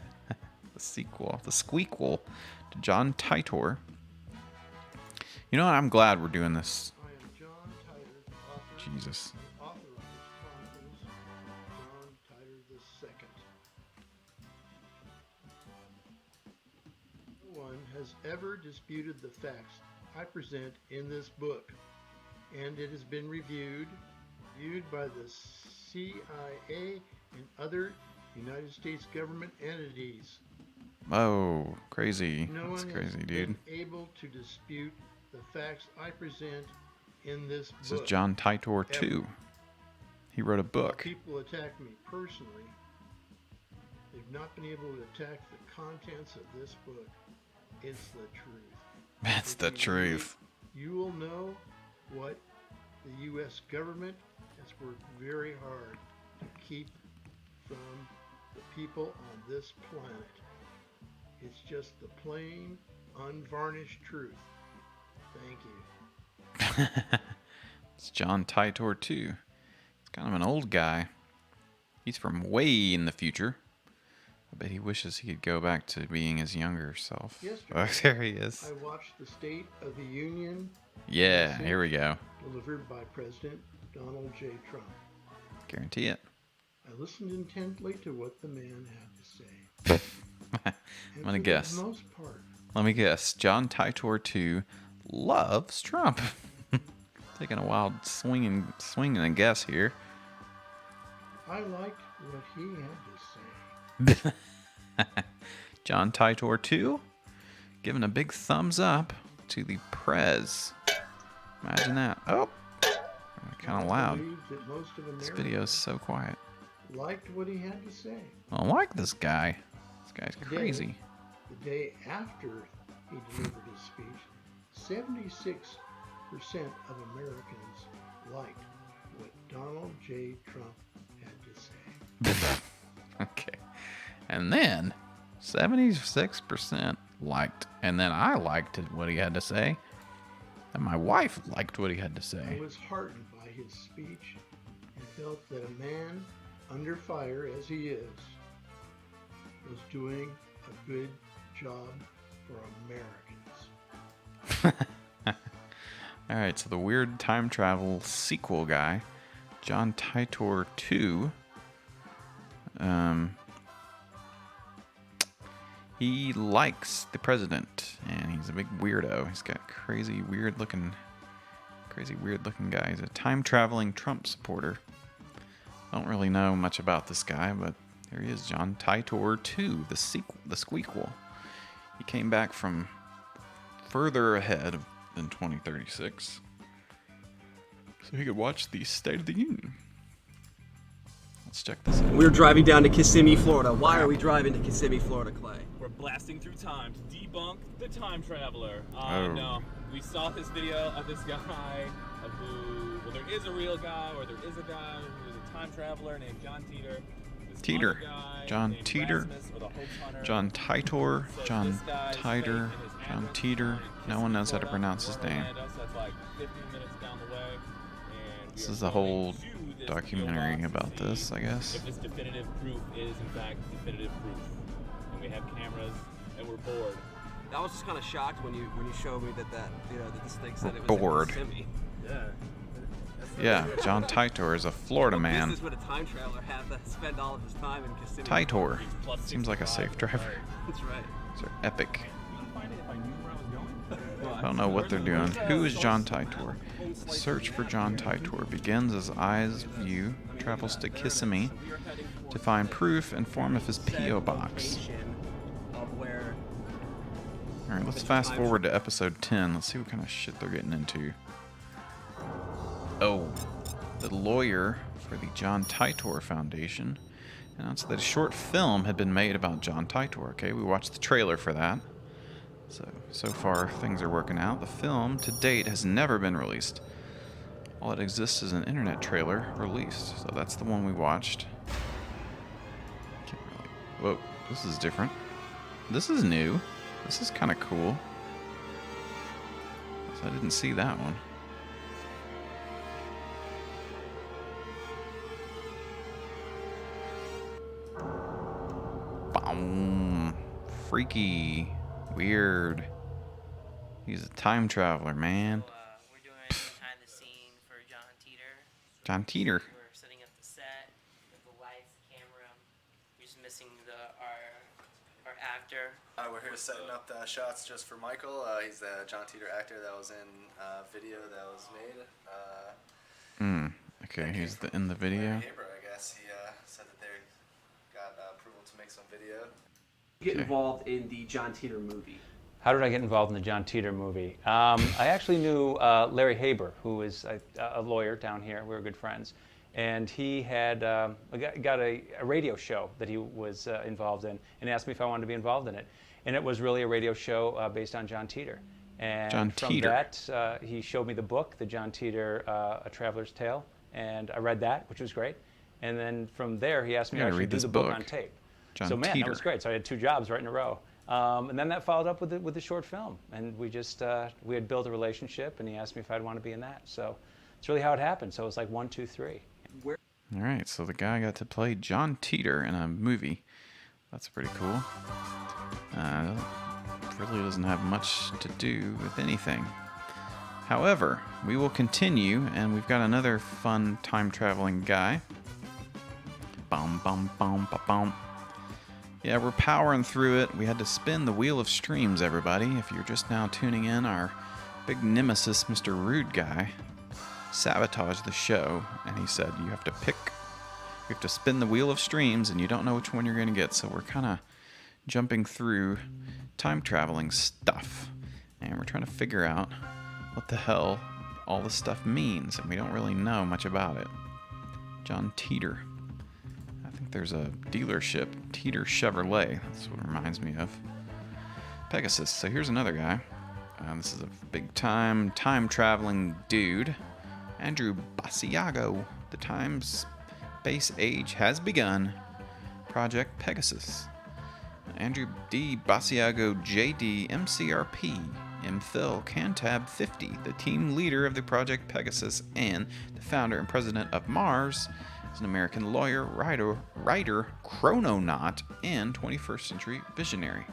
sequel. The squeakquel to John Titor. You know what? I'm glad we're doing this. I am John Titor, author, Jesus. Authorized Chronicles of John Titor II. No one has ever disputed the facts I present in this book, and it has been viewed by the CIA and other United States government entities. Oh, crazy. No That's one crazy, has dude. been able to dispute the facts I present in this This book. is John Titor 2. He wrote a book. People attack me personally. They've not been able to attack the contents of this book. It's the truth. That's If the you read it, truth. you will know what the U.S. government has worked very hard to keep from the people on this planet. It's just the plain, unvarnished truth. Thank you. It's John Titor 2. He's kind of an old guy. He's from way in the future. I bet he wishes he could go back to being his younger self. Yesterday, Oh, there he is. I watched the State of the Union Yeah, here we go. delivered by President Donald J. Trump. Guarantee it. I listened intently to what the man had to say. I'm gonna guess. For the most part, Let me guess. John Titor 2 loves Trump. Taking a wild swing and a guess here. I liked what he had to say. John Titor 2 giving a big thumbs up to the Prez. Imagine that. Oh, kind of loud. believe that most of This Americans video is so quiet. liked what he had to say. I don't like this guy. This guy's crazy. The day after he delivered his speech, 76% of Americans liked what Donald J. Trump had to say. Okay. And then 76% liked. And then I liked what he had to say. And my wife liked what he had to I say. was heartened by his speech and felt that a man under fire as he is was doing a good job for Americans. Alright, so the weird time travel sequel guy, John Titor 2, he likes the president, and he's a big weirdo. He's got crazy weird looking guy. He's a time traveling Trump supporter. I don't really know much about this guy, but there he is, John Titor 2, the squeakquel. He came back from further ahead than 2036, so he could watch the State of the Union. Let's check this out. We're driving down to Kissimmee, Florida. Why are we driving to Kissimmee, Florida, Clay? We're blasting through time to debunk the time traveler. Oh. No, we saw this video of this guy who, well, there is a real guy, or there is a guy who is a time traveler named John Titor. Teeter. John Teeter. John Titor. John Titor. John Teeter. No one knows how to pronounce his name. This is the whole documentary about this, I guess. If this definitive proof is in fact definitive proof, and we have cameras, and we're bored, I was just kind of shocked when you showed me that this thing said it was Bored. in Kissimmee. Yeah, John Titor is a Florida What man. business would a time traveler have to spend all of his time in Kissimmee? Titor. Seems like a safe driver. That's right. These are epic. I don't know what they're doing. Who is John Titor? The search for John Titor begins as Eyes View travels to Kissimmee to find proof in form of his P.O. box. Alright, let's fast forward to episode 10. Let's see what kind of shit they're getting into. Oh, the lawyer for the John Titor Foundation announced that a short film had been made about John Titor. Okay, we watched the trailer for that. So far, things are working out. The film, to date, has never been released. All that exists is an internet trailer released. So that's the one we watched. Can't really... Whoa, this is different. This is new. This is kind of cool. So I didn't see that one. Boom. Freaky. Weird. He's a time traveler, man. We're doing behind the scene for John Teeter. John Teeter. We're setting up the set, the lights, the camera. We're just missing our actor. We're here setting up the shots just for Michael. He's the John Teeter actor that was in video that was made. Okay, he's in the video. Larry Haber, I guess. He said that they got approval to make some video. Get involved in the John Teeter movie. How did I get involved in the John Teeter movie? I actually knew Larry Haber, who is a lawyer down here. We were good friends. And he had got a radio show that he was involved in and asked me if I wanted to be involved in it. And it was really a radio show based on John Teeter. And John from Teeter. that, he showed me the book, The John Teeter, A Traveler's Tale. And I read that, which was great. And then from there, he asked me to actually do the book on tape. John So man, Teeter. that was great. So I had 2 jobs right in a row. And then that followed up with the short film. And we just, we had built a relationship, and he asked me if I'd want to be in that. So it's really how it happened. So it was like 1, 2, 3. All right, so the guy got to play John Teeter in a movie. That's pretty cool. Really doesn't have much to do with anything. However, we will continue, and we've got another fun time-traveling guy. Bum, bum, bum, ba, bum. Yeah, we're powering through it. We had to spin the wheel of streams, everybody. If you're just now tuning in, our big nemesis, Mr. Rude Guy, sabotaged the show, and he said you have to spin the wheel of streams, and you don't know which one you're going to get. So we're kind of jumping through time traveling stuff, and we're trying to figure out what the hell all this stuff means, and we don't really know much about it. John Teeter. I think there's a dealership, Teeter Chevrolet. That's what it reminds me of. Pegasus. So here's another guy. This is a big time traveling dude. Andrew Basiago. The time space age has begun. Project Pegasus. Andrew D. Basiago, JD, MCRP, MPhil, Cantab 50, the team leader of the Project Pegasus and the founder and president of Mars, is an American lawyer, writer, chrononaut, and 21st century visionary.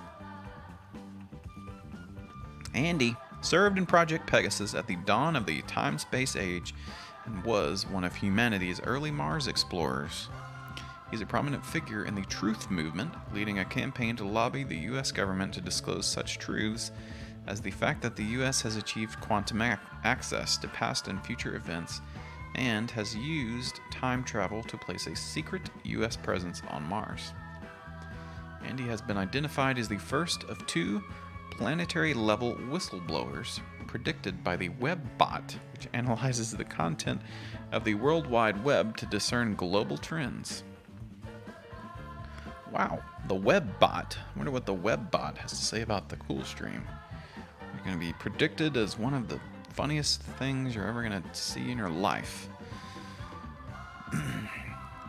Andy served in Project Pegasus at the dawn of the time-space age and was one of humanity's early Mars explorers. He's a prominent figure in the Truth Movement, leading a campaign to lobby the U.S. government to disclose such truths as the fact that the U.S. has achieved quantum access to past and future events and has used time travel to place a secret U.S. presence on Mars. Andy has been identified as the first of 2 planetary-level whistleblowers predicted by the WebBot, which analyzes the content of the World Wide Web to discern global trends. Wow, the WebBot. I wonder what the WebBot has to say about the Cool Stream. You're going to be predicted as one of the funniest things you're ever going to see in your life.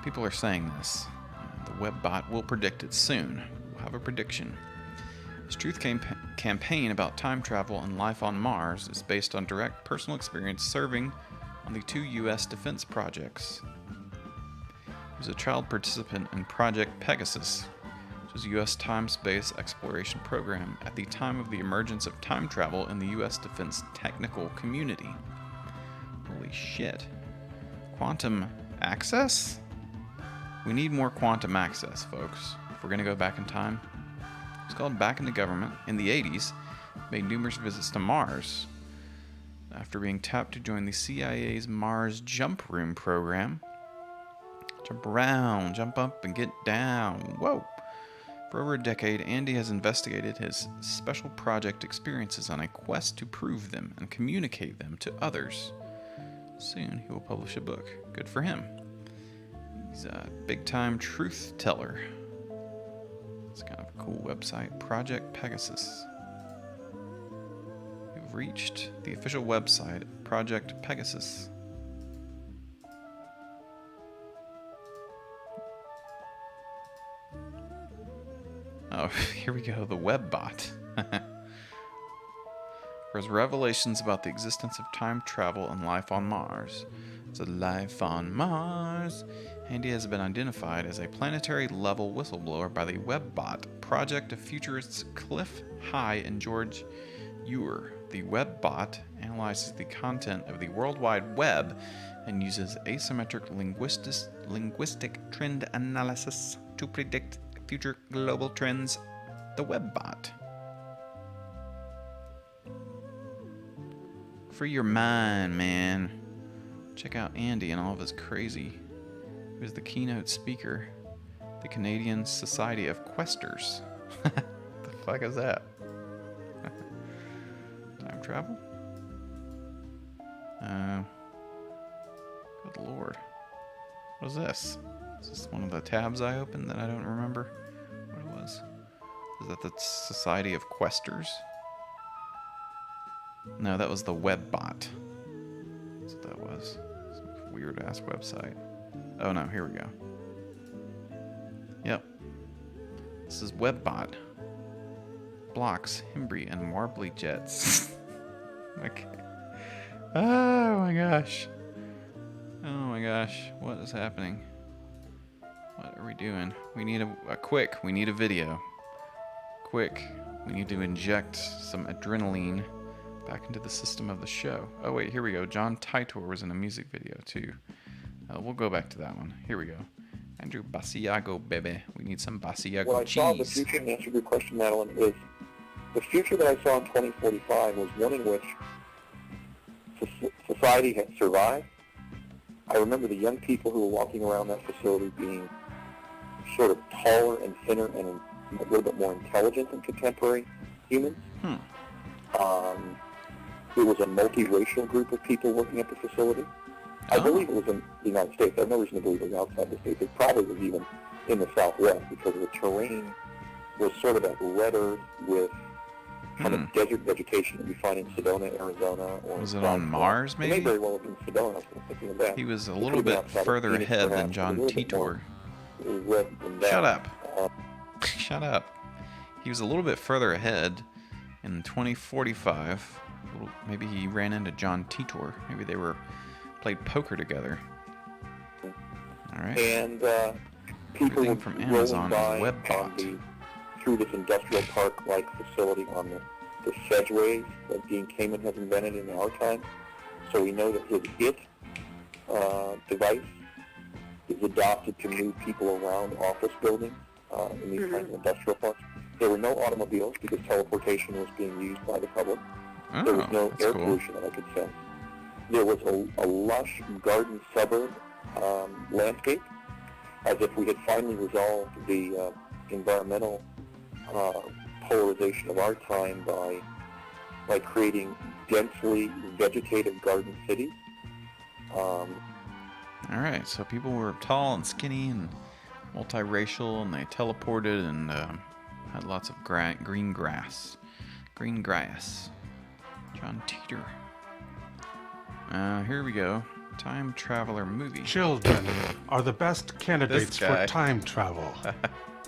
People are saying this. The WebBot will predict it soon. We'll have a prediction. His truth campaign about time travel and life on Mars is based on direct personal experience serving on the 2 U.S. defense projects. He was a child participant in Project Pegasus, which was a U.S. time-space exploration program at the time of the emergence of time travel in the U.S. defense technical community. Holy shit. Quantum access? We need more quantum access, folks, if we're going to go back in time. It's called Back into Government in the 80s, made numerous visits to Mars. After being tapped to join the CIA's Mars Jump Room program. Jump around, jump up, and get down. Whoa! For over a decade, Andy has investigated his special project experiences on a quest to prove them and communicate them to others. Soon he will publish a book. Good for him. He's a big-time truth teller. It's kind of a cool website, Project Pegasus. You've reached the official website, Project Pegasus. Oh, here we go, the WebBot. For his revelations about the existence of time travel and life on Mars. So life on Mars. Andy has been identified as a planetary-level whistleblower by the WebBot project of futurists Cliff High and George Ewer. The WebBot analyzes the content of the World Wide Web and uses asymmetric linguistic trend analysis to predict future global trends. The WebBot. Free your mind, man. Check out Andy and all of his crazy. He was the keynote speaker, the Canadian Society of Questers. The fuck is that? Time travel? Good lord. What is this? Is this one of the tabs I opened that I don't remember what it was? Is that the Society of Questers? No, that was the WebBot. That's what that was. Some weird ass website. Oh no, here we go. Yep. This is WebBot. Blocks, Himbri, and Warbly jets. Okay. Oh my gosh. Oh my gosh. What is happening? What are we doing? We need we need a video. Quick. We need to inject some adrenaline back into the system of the show. Oh wait, here we go. John Titor was in a music video too. We'll go back to that one. Here we go. Andrew Basiago, baby. We need some Basiago What I cheese. saw in the future, and answer your question, Madeline, is the future that I saw in 2045 was one in which society had survived. I remember the young people who were walking around that facility being sort of taller and thinner and a little bit more intelligent than contemporary humans. It was a multiracial group of people working at the facility. I believe it was in the United States. I have no reason to believe it was outside the States. It probably was even in the Southwest because the terrain was sort of that red earth with kind of desert vegetation that you find in Sedona, Arizona. Or Was it on Mars, maybe? It may very well have been Sedona. I was thinking of that. He was a It little could have been bit outside of further Phoenix, ahead perhaps, than John but a little bit Titor. more red than that. Shut up. Shut up. He was a little bit further ahead in 2045. Maybe he ran into John Titor. Maybe they played poker together. All right. And people Everything were from rolling Amazon by is WebBot. through this industrial park-like facility on the sedgeways that Dean Kamen has invented in our time. So we know that his IT device is adopted to move people around office buildings in these kinds of industrial parks. There were no automobiles because teleportation was being used by the public. There was no air pollution that I could sense. There was a lush garden suburb landscape, as if we had finally resolved the environmental polarization of our time by creating densely vegetative garden cities. All right, so people were tall and skinny and multiracial, and they teleported and had lots of green grass. Green grass. John Titor. Here we go. Time traveler movie. Children are the best candidates This guy. for time travel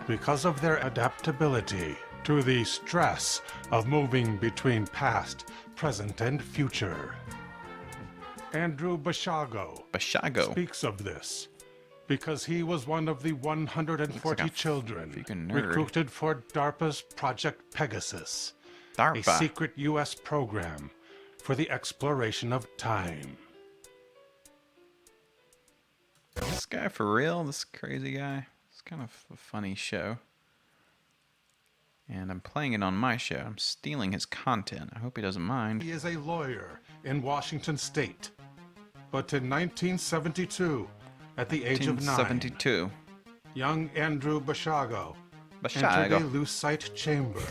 because of their adaptability to the stress of moving between past, present, and future. Andrew Basiago speaks of this because he was one of the 140 like a children freaking nerd. recruited for DARPA's Project Pegasus, a DARPA. secret U.S. program for the exploration of time. This guy for real? This crazy guy? It's kind of a funny show. And I'm playing it on my show. I'm stealing his content. I hope he doesn't mind. He is a lawyer in Washington State. But in 1972, at the age of 9, 1972. young Andrew Bashago entered Bashago. a lucite chamber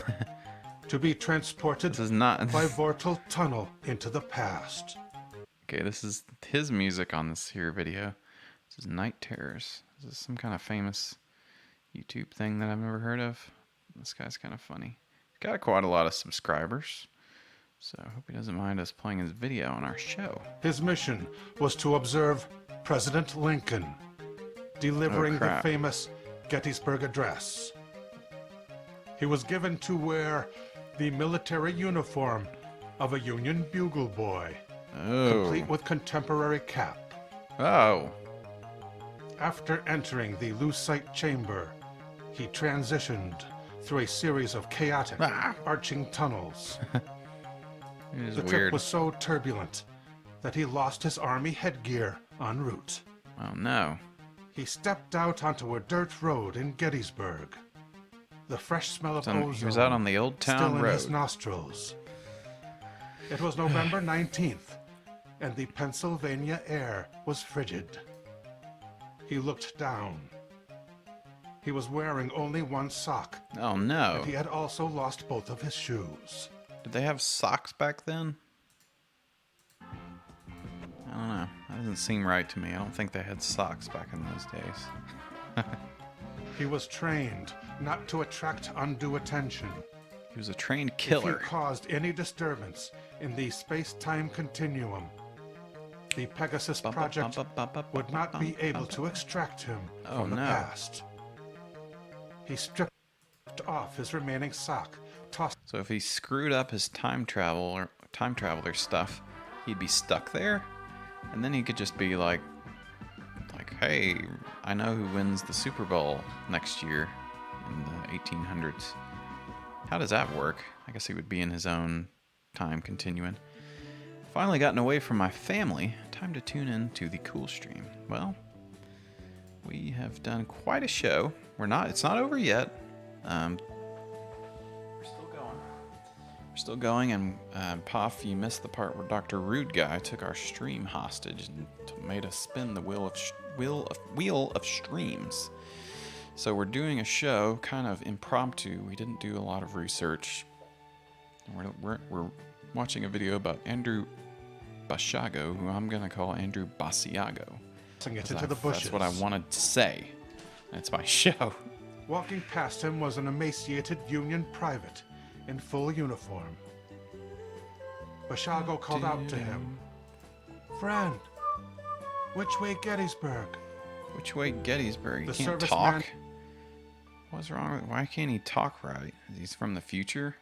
to be transported This is not. by vortal tunnel into the past. Okay, this is his music on this here video. This is Night Terrors. This is some kind of famous YouTube thing that I've never heard of. This guy's kind of funny. He's got quite a lot of subscribers. So I hope he doesn't mind us playing his video on our show. His mission was to observe President Lincoln delivering the crap. famous Gettysburg Address. He was given to wear the military uniform of a Union bugle boy, complete with contemporary cap. Oh. After entering the lucite chamber, he transitioned through a series of chaotic, arching tunnels. It is The weird. trip was so turbulent that he lost his army headgear en route. Oh no. He stepped out onto a dirt road in Gettysburg. The fresh smell of ozone He was out on the Old Town still in Road. his nostrils. It was November 19th, and the Pennsylvania air was frigid. He looked down. He was wearing only one sock. Oh no. And he had also lost both of his shoes. Did they have socks back then? I don't know. That doesn't seem right to me. I don't think they had socks back in those days. He was trained not to attract undue attention. He was a trained If killer. he caused any disturbance in the space-time continuum, the Pegasus Project would not be able to extract him from the no. past. He stripped off his remaining sock, tossed. So if he screwed up his time traveler stuff, he'd be stuck there, and then he could just be like, hey, I know who wins the Super Bowl next year in the 1800s. How does that work? I guess he would be in his own time continuing. Finally gotten away from my family. Time to tune in to the cool stream. Well, we have done quite a show. It's not over yet. We're still going. We're still going, and Poff, you missed the part where Dr. Rude Guy took our stream hostage and made us spin the wheel of streams. So we're doing a show, kind of impromptu. We didn't do a lot of research. We're watching a video about Andrew Bashago, who I'm gonna call Andrew Basiago. That's what I wanted to say. It's my show. Walking past him was an emaciated Union private in full uniform. Bashago called out to him, "Friend, which way Gettysburg?" Which way Gettysburg? He The can't serviceman- talk? What's wrong with why can't he talk right? He's from the future?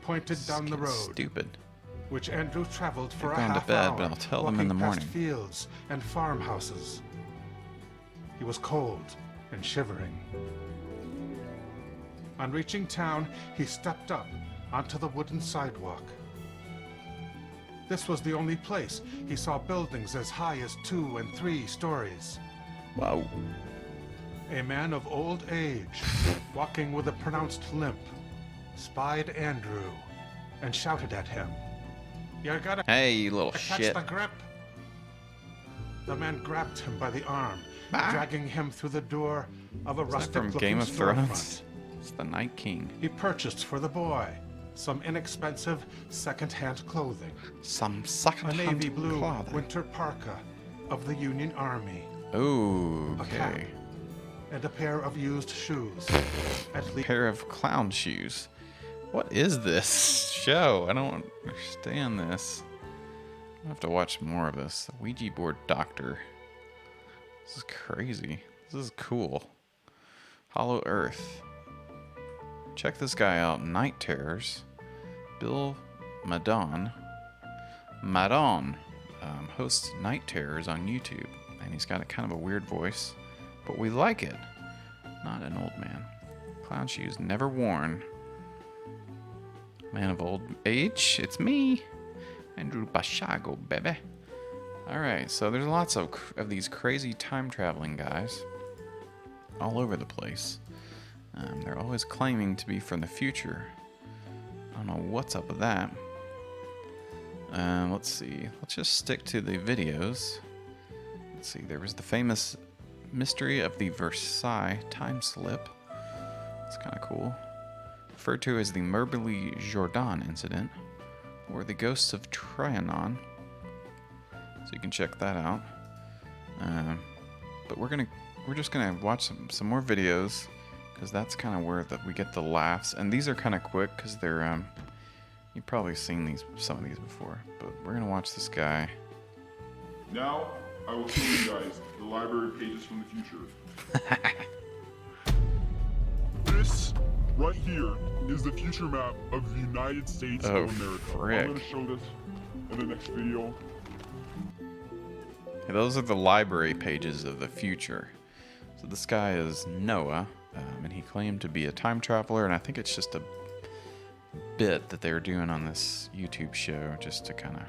Pointed down the road, Stupid. which Andrew traveled for I've a gone to half bed, hour, but I'll tell them in the walking past morning. fields and farmhouses. He was cold and shivering. On reaching town, he stepped up onto the wooden sidewalk. This was the only place he saw buildings as high as 2 and 3 stories. Wow. A man of old age, walking with a pronounced limp, spied Andrew and shouted at him, "You're gonna Hey, you little catch shit." the grip." The man grabbed him by the arm, dragging him through the door of a Is that rustic from Game of storefront. Thrones? It's the Night King. He purchased for the boy some inexpensive second-hand clothing. Some A second-hand navy blue clothing. winter parka of the Union Army. Ooh, A cap. okay. And a pair of used shoes. At least Pair of clown shoes. What is this show? I don't understand this. I have to watch more of this. The Ouija board doctor. This is crazy. This is cool. Hollow Earth. Check this guy out. Night Terrors. Bill Madon. Hosts Night Terrors on YouTube. and he's got a kind of a weird voice, but we like it. Not an old man. Clown shoes never worn. Man of old age, it's me, Andrew Basiago, baby. Alright, so there's lots of these crazy time traveling guys all over the place. They're always claiming to be from the future. I don't know what's up with that. Let's see. Let's just stick to the videos. Let's see. There was the famous mystery of the Versailles time slip. It's kind of cool. Referred to as the Merbelie Jourdan incident, or the ghosts of Trianon. So you can check that out. But we're just gonna watch some more videos, because that's kind of where we get the laughs. And these are kind of quick because they're you've probably seen some of these before. But we're gonna watch this guy. Now I will show you guys the library pages from the future. This right here is the future map of the United States of America. Frick. I'm going to show this in the next video. Yeah, those are the library pages of the future. So this guy is Noah, and he claimed to be a time traveler, and I think it's just a bit that they were doing on this YouTube show just to kind of...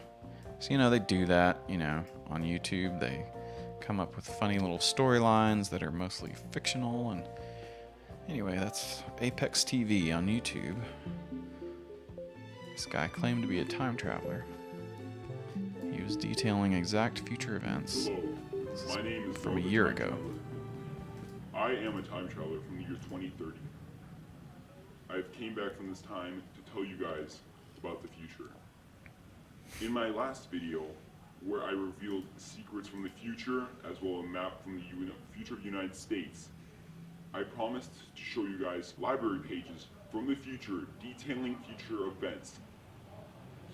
So, you know, they do that, you know, on YouTube. They come up with funny little storylines that are mostly fictional, and anyway, that's Apex TV on YouTube. This guy claimed to be a time traveler. He was detailing exact future events. Hello, my name is from a Noah, year the Time ago. Traveler. I am a time traveler from the year 2030. I've came back from this time to tell you guys about the future. In my last video, where I revealed secrets from the future, as well as a map from the future of the United States, I promised to show you guys library pages from the future detailing future events.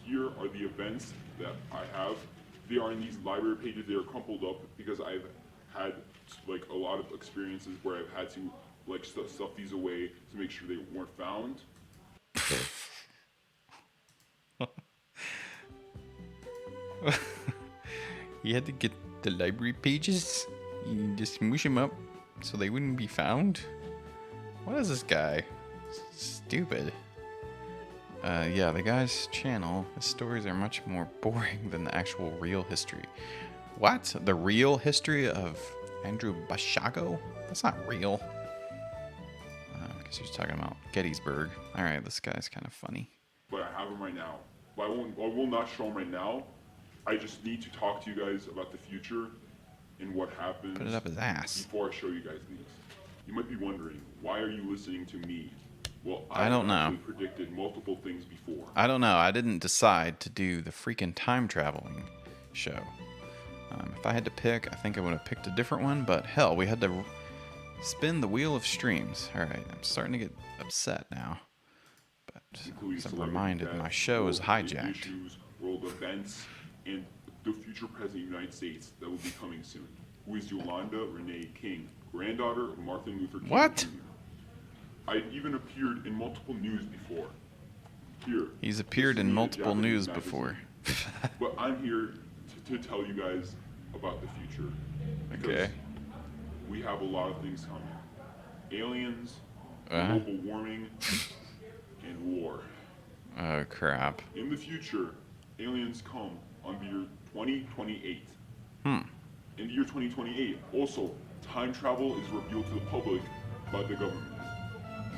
Here are the events that I have. They are in these library pages. They are crumpled up because I've had like a lot of experiences where I've had to like stuff these away to make sure they weren't found. You had to get the library pages? You just smoosh them up so they wouldn't be found? What is this guy? Stupid. Yeah, the guy's channel, his stories are much more boring than the actual real history. What? The real history of Andrew Basiago? That's not real. Because he's talking about Gettysburg. Alright, this guy's kind of funny. But I have them right now. But I will not show them right now. I just need to talk to you guys about the future and what happens. Put it up his ass. Before I show you guys these. You might be wondering, why are you listening to me? Well, I don't know. actually predicted multiple things before. I don't know. I didn't decide to do the freaking time traveling show. If I had to pick, I think I would have picked a different one, but hell, we had to spin the wheel of streams. Alright, I'm starting to get upset now. But I'm reminded my show is hijacked. Issues, world events, and the future president of the United States that will be coming soon. Who is Yolanda Renee King, granddaughter of Martin Luther King What? Jr. I even appeared in multiple news before. Here. He's appeared in multiple news before. But I'm here to tell you guys about the future. Okay. We have a lot of things coming. Aliens, Uh-huh. global warming, and war. Oh, crap. In the future, aliens come on the year 2028. Hmm. In the year 2028, also, time travel is revealed to the public by the government.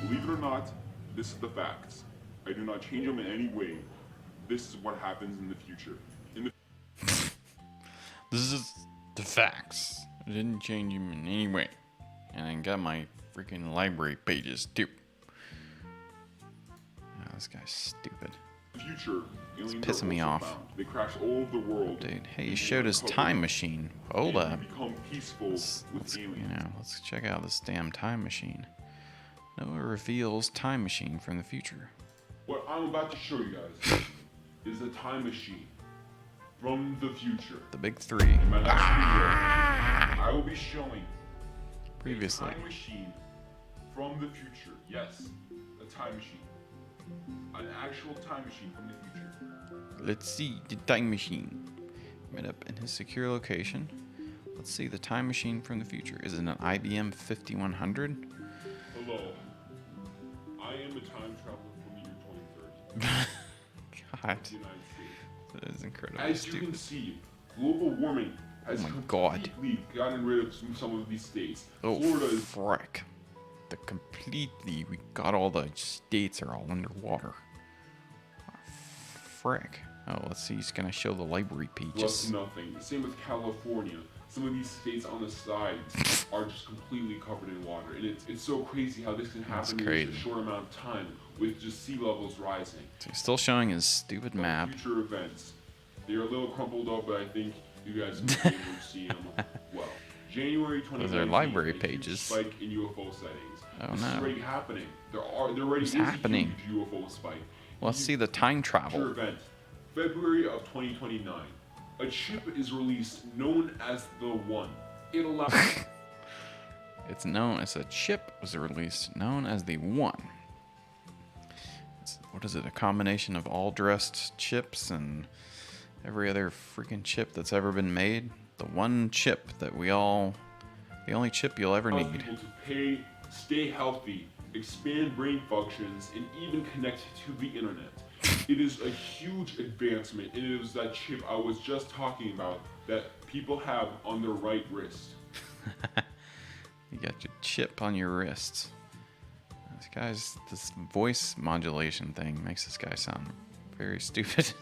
Believe it or not, this is the facts. I do not change them in any way. This is what happens in the future. This is the facts. I didn't change them in any way. And I got my freaking library pages too. Oh, this guy's stupid. Future, It's aliens pissing are me also off. found. They crash all over the world. Dude, hey, he showed his time machine. Hold up. Become peaceful with aliens. You know, let's check out this damn time machine. Noah reveals time machine from the future. What I'm about to show you guys is a time machine from the future. The big three. In my next video, I will be showing Previously. a time machine from the future. Yes, a time machine. An actual time machine from the future. Let's see the time machine. Met up in his secure location. Let's see, the time machine from the future. Is it an IBM 5100? Hello. I am a time traveler from the year 2030. God. The United States. That is incredibly As you can see, global warming has completely gotten rid of some of these states. Oh, Florida is frick. We got all the states are all underwater. Oh, frick. Oh, let's see, he's gonna show the library less pages. than nothing. Same with California. Some of these states on the sides are just completely covered in water. And it's so crazy how this can happen in crazy. just a short amount of time with just sea levels rising. So he's still showing his stupid map. Future events. They are a little crumpled up, but I think you guys will be able to see them well. January 2019. Those are library a huge pages. Spike in UFO sightings. Oh, this no. is already happening. There already It's is happening. a huge UFO spike. Well, let's see the time Future travel. event. February of 2029. A chip is released known as the One. It allows. It's known as a chip was released known as the One. What is it? A combination of all dressed chips and every other freaking chip that's ever been made. The one chip that the only chip you'll ever allows need. people to pay, stay healthy, expand brain functions, and even connect to the internet. It is a huge advancement, and it was that chip I was just talking about that people have on their right wrist. You got your chip on your wrist. This voice modulation thing makes this guy sound very stupid.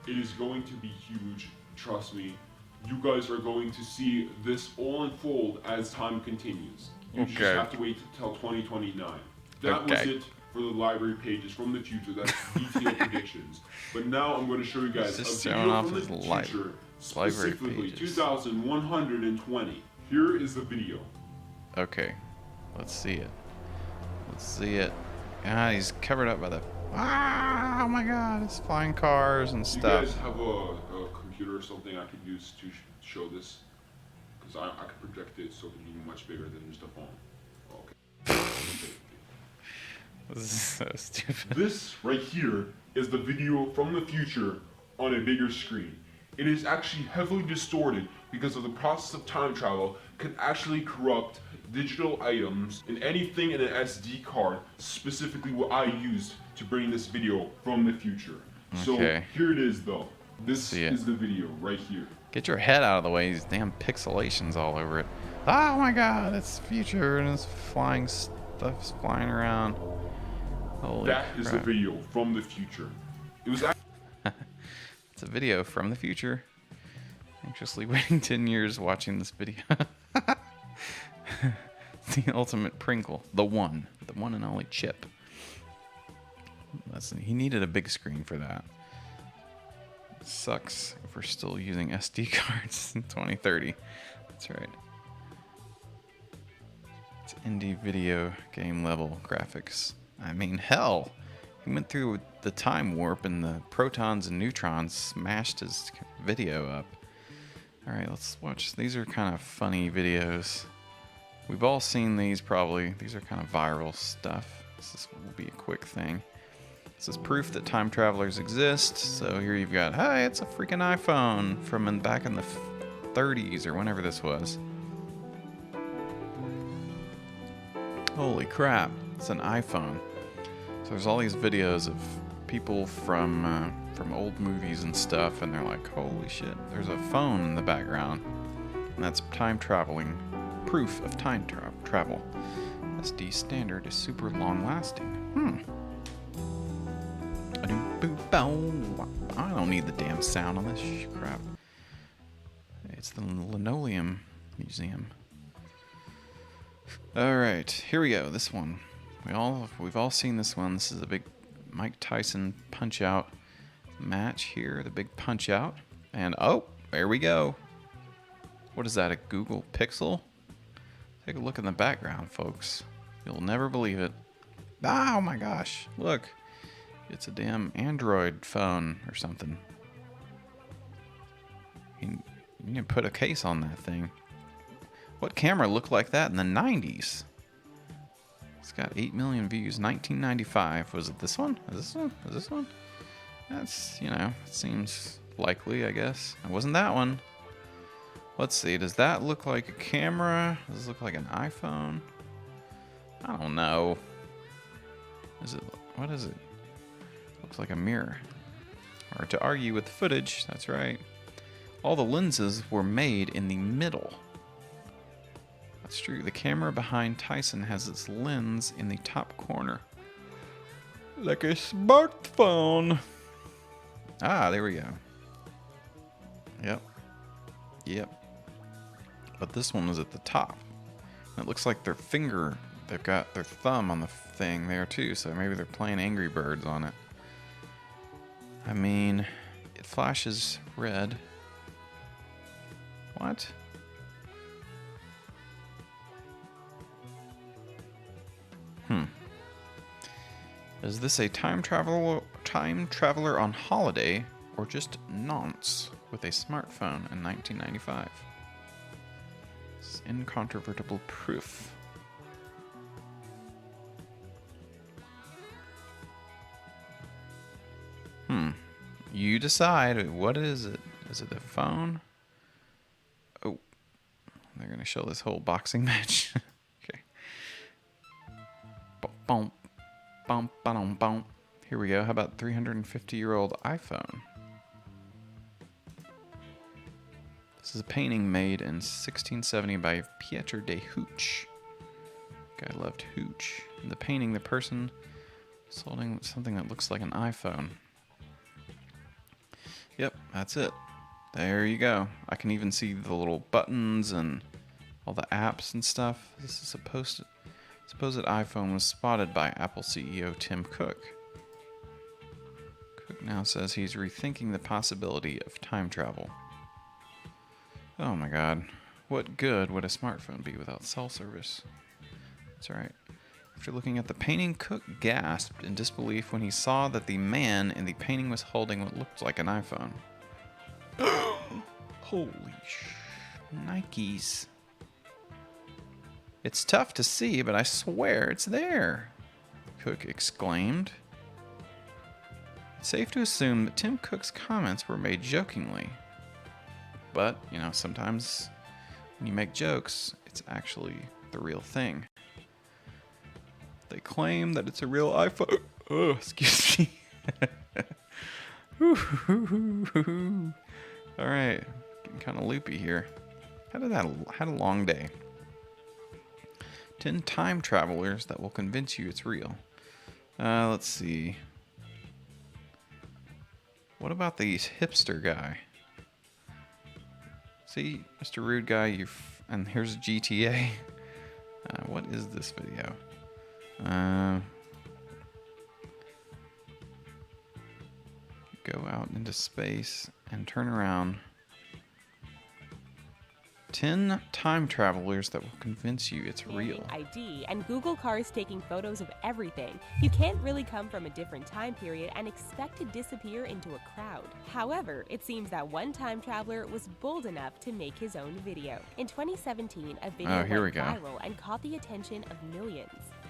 It is going to be huge, trust me. You guys are going to see this all unfold as time continues. You just Okay. have to wait till 2029. That was Okay. it for the library pages from the future. That's detailed predictions. But now I'm going to show you guys He's just a showing video off from his the future, library specifically pages. 2120. Here is the video. Okay, let's see it. Let's see it. Ah, he's covered up by the. Ah, oh my God! It's flying cars and Do you stuff. guys have a computer or something I could use to show this? Because I could project it so it can be much bigger than just a phone. Okay. This is so stupid. This right here is the video from the future on a bigger screen. It is actually heavily distorted because of the process of time travel can actually corrupt digital items and anything in an SD card, specifically what I used to bring this video from the future. So Okay. here it is though. This See it. is the video right here. Get your head out of the way. These damn pixelations all over it. Oh my God! It's future and it's flying stuff's flying around. Holy That is the crap. video from the future. It was It's a video from the future. Anxiously waiting 10 years watching this video. The ultimate Pringle. The one and only chip. He needed a big screen for that. Sucks if we're still using SD cards in 2030. That's right. It's indie video game level graphics. I mean, hell. He went through the time warp and the protons and neutrons smashed his video up. Alright, let's watch. These are kind of funny videos. We've all seen these probably. These are kind of viral stuff. This will be a quick thing. This is proof that time travelers exist. So here you've got, hey, it's a freaking iPhone from back in the 30s or whenever this was. Holy crap, it's an iPhone. So there's all these videos of people from old movies and stuff, and they're like, holy shit, there's a phone in the background. And that's time traveling. Proof of time travel. SD standard is super long lasting. I don't need the damn sound on this crap. It's the Linoleum Museum. Alright, here we go. This one. We've all seen this one. This is a big Mike Tyson punch out match here. The big punch out. And oh, there we go. What is that, a Google Pixel? Take a look in the background, folks. You'll never believe it. Oh my gosh, look. It's a damn Android phone or something. You need to put a case on that thing. What camera looked like that in the 90s? It's got 8 million views. 1995. Was it this one? Is this one? Is this one? That's, it seems likely, I guess. It wasn't that one. Let's see. Does that look like a camera? Does it look like an iPhone? I don't know. Is it? What is it? Looks like a mirror. Or to argue with the footage, that's right. All the lenses were made in the middle. That's true. The camera behind Tyson has its lens in the top corner. Like a smartphone. Ah, there we go. Yep. Yep. But this one was at the top. It looks like their finger, they've got their thumb on the thing there too, so maybe they're playing Angry Birds on it. I mean, it flashes red. What? Is this a time traveler on holiday, or just nonce with a smartphone in 1995? It's incontrovertible proof. You decide. What is it? Is it a phone? Oh, they're gonna show this whole boxing match. Okay. Boom, bum, ba-dum, bum. Here we go. How about 350-year-old iPhone? This is a painting made in 1670 by Pieter de Hooch. Guy loved Hooch. In the painting, the person is holding something that looks like an iPhone. Yep, that's it. There you go. I can even see the little buttons and all the apps and stuff. This is supposed iPhone was spotted by Apple CEO Tim Cook. Cook now says he's rethinking the possibility of time travel. Oh my god. What good would a smartphone be without cell service? That's alright. After looking at the painting, Cook gasped in disbelief when he saw that the man in the painting was holding what looked like an iPhone. Holy Nikes. It's tough to see, but I swear it's there, Cook exclaimed. It's safe to assume that Tim Cook's comments were made jokingly. But, you know, sometimes when you make jokes, it's actually the real thing. They claim that it's a real iPhone. Oh, excuse me. All right, getting kind of loopy here. Had a long day. 10 time travelers that will convince you it's real. Let's see. What about the hipster guy? See, Mr. Rude Guy, and here's GTA. What is this video? Go out into space and turn around. 10 time travelers that will convince you it's real. ID and Google cars taking photos of everything. You can't really come from a different time period and expect to disappear into a crowd. However, it seems that one time traveler was bold enough to make his own video. In 2017, a video went viral and caught the attention of millions.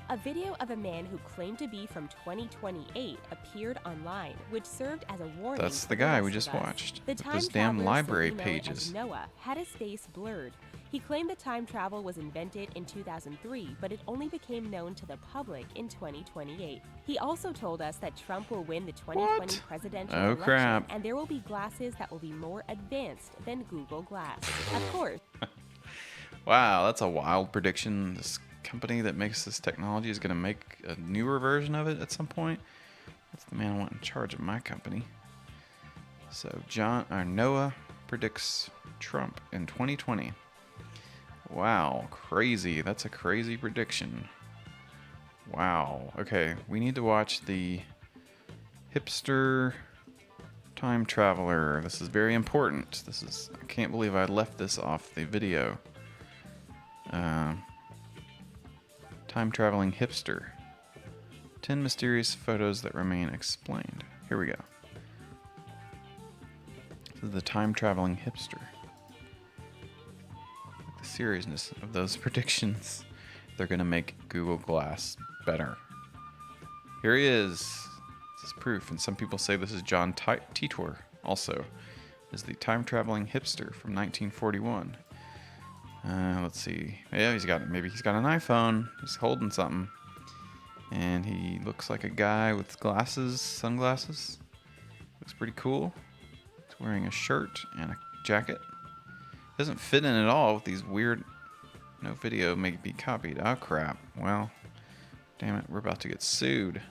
A video of a man who claimed to be from 2028 appeared online, which served as a warning. That's the guy we just watched. The with time those damn traveler, library known pages. as Noah, had his face blurred. He claimed that time travel was invented in 2003, but it only became known to the public in 2028. He also told us that Trump will win the 2020 presidential election, crap. and there will be glasses that will be more advanced than Google Glass. Of course. Wow, that's a wild prediction. This company that makes this technology is going to make a newer version of it at some point. That's the man I want in charge of my company. So Noah predicts Trump in 2020. Wow, crazy. That's a crazy prediction. Wow. Okay, we need to watch the hipster time traveler. This is very important. I can't believe I left this off the video. Time traveling hipster. 10 mysterious photos that remain explained. Here we go. This is the time traveling hipster. Like the seriousness of those predictions. They're gonna make Google Glass better. Here he is. This is proof, and some people say this is John Titor also. is the time-traveling hipster from 1941. Let's see. Yeah, maybe he's got an iPhone. He's holding something. And he looks like a guy with glasses, sunglasses. Looks pretty cool. He's wearing a shirt and a jacket. Doesn't fit in at all with these weird... No video may be copied. Oh, crap. Well, damn it. We're about to get sued.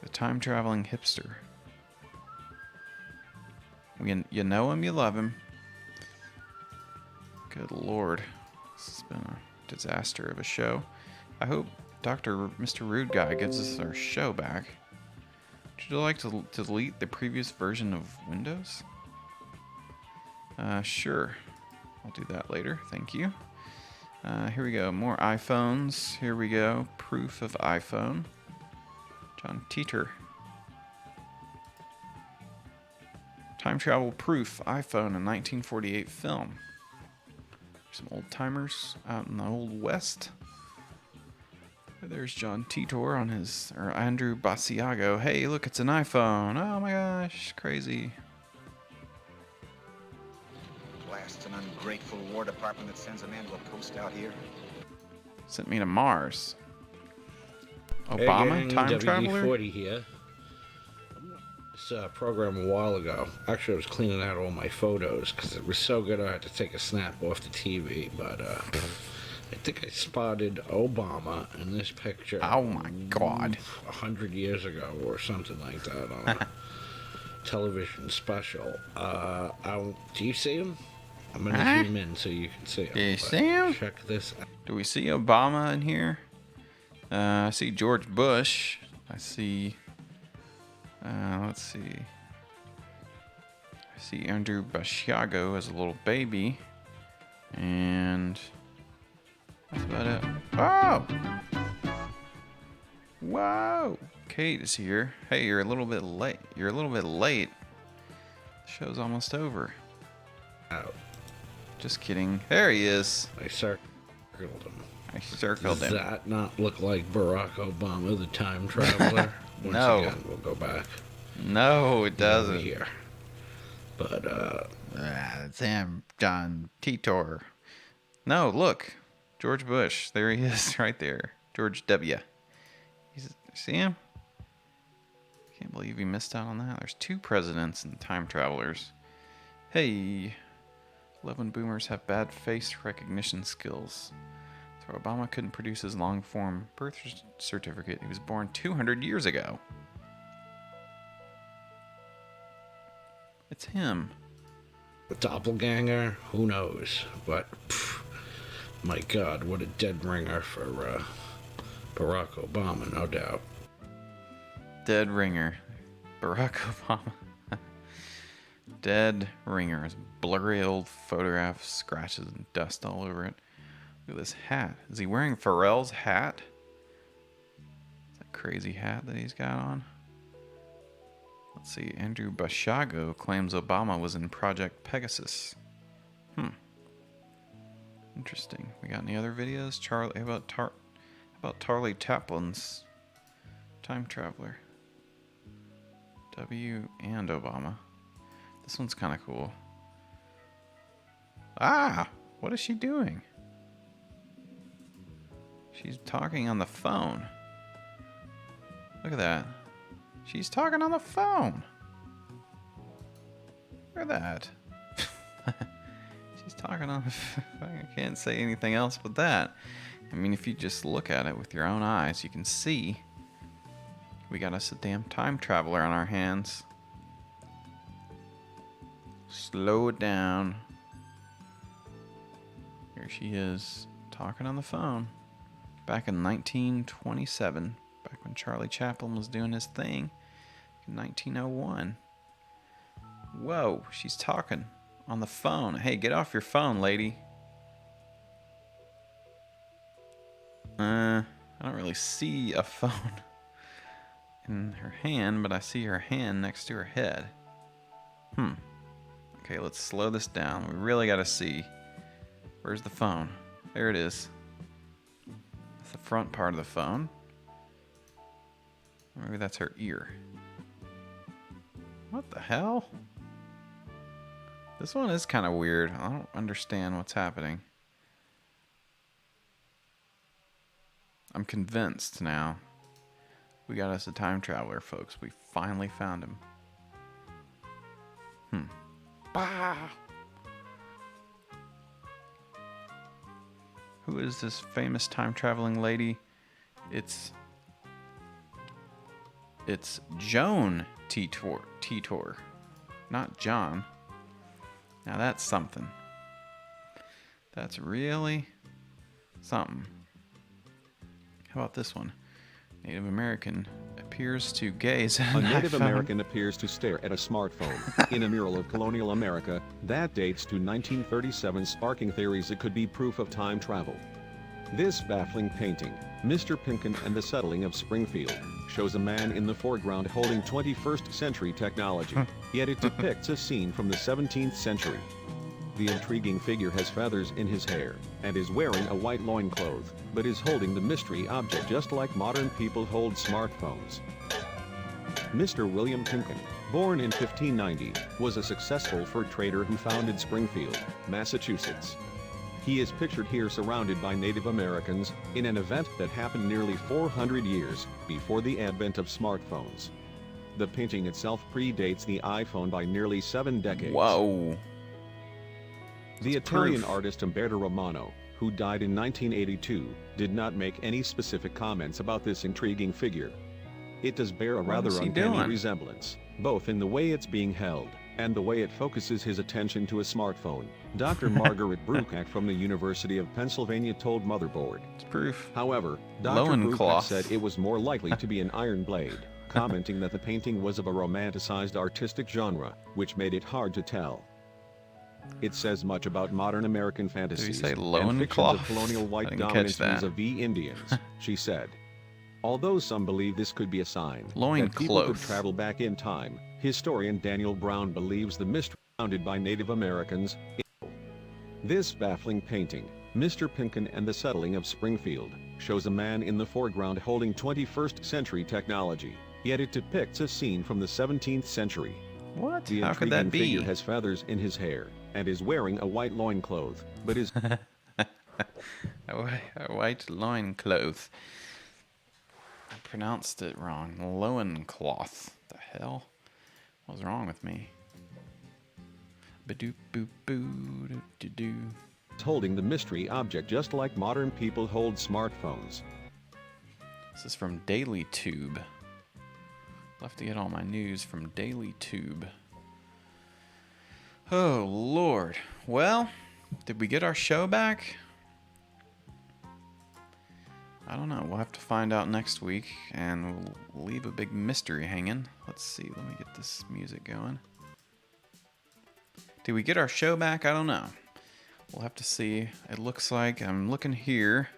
The time-traveling hipster. You know him, you love him. Good lord. This has been a disaster of a show. I hope Mr. Rude Guy gives us our show back. Would you like to delete the previous version of Windows? Sure. I'll do that later. Thank you. Here we go. More iPhones. Here we go. Proof of iPhone. John Titor. Time travel proof. iPhone in 1948 film. Some old timers out in the old west. There's John Titor on or Andrew Basiago. Hey, look, it's an iPhone. Oh my gosh, crazy. Blast an ungrateful War Department that sends a man to a post out here. Sent me to Mars. Obama, hey, time traveler? WD-40 here. This program a while ago. Actually, I was cleaning out all my photos because it was so good I had to take a snap off the TV. But I think I spotted Obama in this picture. Oh my God! 100 years ago or something like that on a television special. Do you see him? I'm gonna zoom in so you can see him. Do you see him? Check this out. Do we see Obama in here? I see George Bush. I see. Let's see. I see Andrew Basiago as a little baby, and that's about it. Oh! Whoa! Kate is here. Hey, you're a little bit late. You're a little bit late. The show's almost over. Out. Just kidding. There he is. I circled him. I circled him. Does that not look like Barack Obama, the time traveler? Once No. again, we'll go back. No, it doesn't. Here. But, that's him, John Titor. No, look. George Bush. There he is, right there. George W. See him? Can't believe he missed out on that. There's 2 presidents and time travelers. Hey. 11 boomers have bad face recognition skills. So Obama couldn't produce his long-form birth certificate. He was born 200 years ago. It's him. the doppelganger, who knows? But, my God, what a dead ringer for Barack Obama, no doubt. Dead ringer. Barack Obama. Dead ringer. His blurry old photograph, scratches and dust all over it. Look at this hat. Is he wearing Pharrell's hat? That crazy hat that he's got on. Let's see. Andrew Basiago claims Obama was in Project Pegasus. Interesting. We got any other videos? How about Charlie Chaplin's Time Traveler? W and Obama. This one's kind of cool. Ah! What is she doing? She's talking on the phone. Look at that. She's talking on the phone. Look at that. She's talking on the phone. I can't say anything else but that. I mean, if you just look at it with your own eyes, you can see we got us a damn time traveler on our hands. Slow it down. Here she is, talking on the phone. Back in 1927, back when Charlie Chaplin was doing his thing in 1901. Whoa, she's talking on the phone. Hey, get off your phone, lady. I don't really see a phone in her hand, but I see her hand next to her head. Okay, let's slow this down. We really got to see. Where's the phone? There it is. That's the front part of the phone. Maybe that's her ear. What the hell? This one is kind of weird. I don't understand what's happening. I'm convinced now. We got us a time traveler, folks. We finally found him. Bah! Who is this famous time traveling lady? It's Joan Titor, not John. Now that's something. That's really something. How about this one? Native American appears to gaze at A Native American appears to stare at a smartphone in a mural of colonial America that dates to 1937, sparking theories it could be proof of time travel. This baffling painting, Mr. Pinkin and the Settling of Springfield, shows a man in the foreground holding 21st century technology, yet it depicts a scene from the 17th century. The intriguing figure has feathers in his hair and is wearing a white loincloth, but is holding the mystery object just like modern people hold smartphones. Mr. William Pinkin, born in 1590, was a successful fur trader who founded Springfield, Massachusetts. He is pictured here surrounded by Native Americans in an event that happened nearly 400 years before the advent of smartphones. The painting itself predates the iPhone by nearly 7 decades. Whoa. The Italian artist Umberto Romano, who died in 1982, did not make any specific comments about this intriguing figure. It does bear a rather uncanny resemblance, both in the way it's being held and the way it focuses his attention to a smartphone. Dr. Margaret Bruchac from the University of Pennsylvania told Motherboard. It's proof. However, Dr. Bruchac said it was more likely to be an iron blade, commenting that the painting was of a romanticized artistic genre, which made it hard to tell. It says much about modern American fantasies and fictions of colonial white dominance vis-a-vis Indians, she said. Although some believe this could be a sign that people could travel back in time, historian Daniel Brown believes the mystery founded by Native Americans. This baffling painting, Mr. Pinkin and the Settling of Springfield, shows a man in the foreground holding 21st century technology, yet it depicts a scene from the 17th century. What? The How could that intriguing be? figure has feathers in his hair and is wearing a white loincloth, but is a white loincloth. I pronounced it wrong. Loincloth. The hell? What's wrong with me? Ba-doop boop boo doo doo doo. holding the mystery object just like modern people hold smartphones. This is from DailyTube. I'll have to get all my news from DailyTube. Oh, Lord. Well, did we get our show back? I don't know. We'll have to find out next week, and we'll leave a big mystery hanging. Let's see. Let me get this music going. Did we get our show back? I don't know. We'll have to see. It looks like I'm looking here.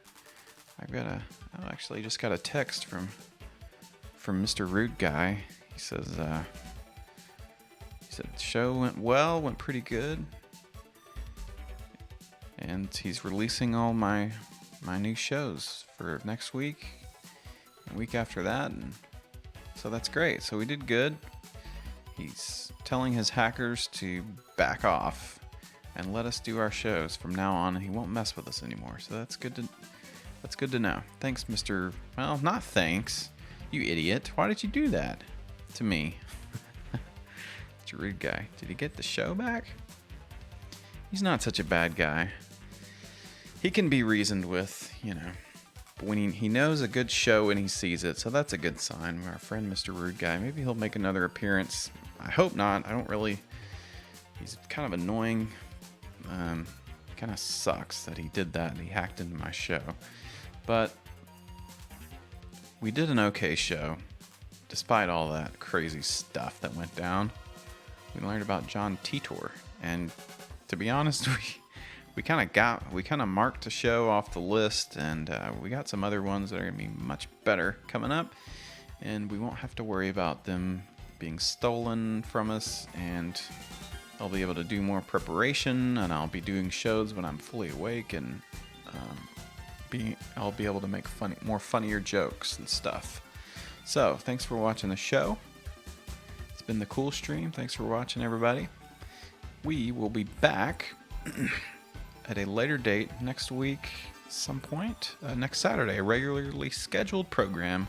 I've got a... Oh, actually, I just got a text from Mr. Root Guy. He says, the show went well, went pretty good. And he's releasing all my new shows for next week and week after that, and so that's great. So we did good. He's telling his hackers to back off and let us do our shows from now on, and he won't mess with us anymore. So that's good to know. Thanks, Mr. Well, not thanks. You idiot. Why did you do that to me? It's a rude guy. Did he get the show back? He's not such a bad guy. He can be reasoned with, you know. But when he knows a good show when he sees it, so that's a good sign. Our friend Mr. Rude Guy, maybe he'll make another appearance. I hope not. I don't really... He's kind of annoying. Kind of sucks that he did that and he hacked into my show. But we did an okay show, despite all that crazy stuff that went down. We learned about John Titor, and to be honest, we kind of marked the show off the list, and we got some other ones that are gonna be much better coming up, and we won't have to worry about them being stolen from us, and I'll be able to do more preparation, and I'll be doing shows when I'm fully awake, and I'll be able to make funnier jokes and stuff. So thanks for watching the show. It's been the Cool Stream. Thanks for watching, everybody. We will be back at a later date next week, some point, next Saturday, a regularly scheduled program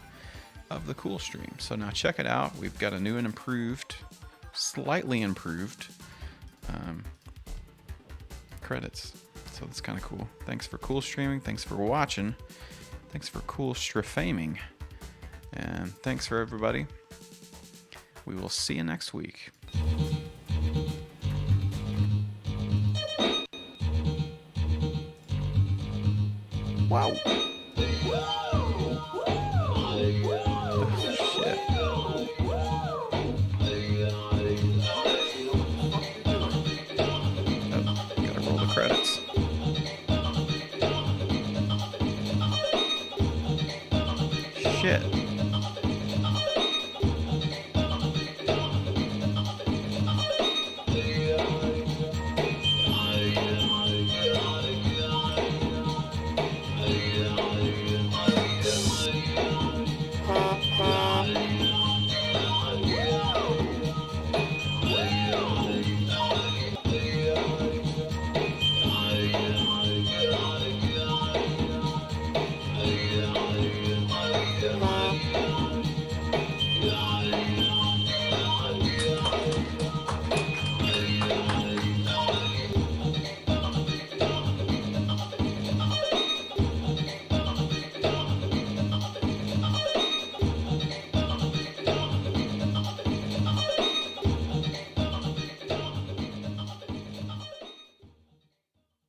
of the Cool Stream. So now check it out. We've got a new and improved, slightly improved credits. So that's kind of cool. Thanks for Cool Streaming. Thanks for watching. Thanks for Cool Strafaming. And thanks for everybody. We will see you next week. Wow. Shit. Gotta roll the credits. Shit.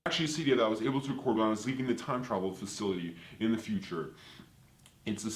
Actually, a CD that I was able to record when I was leaving the time travel facility in the future. It's a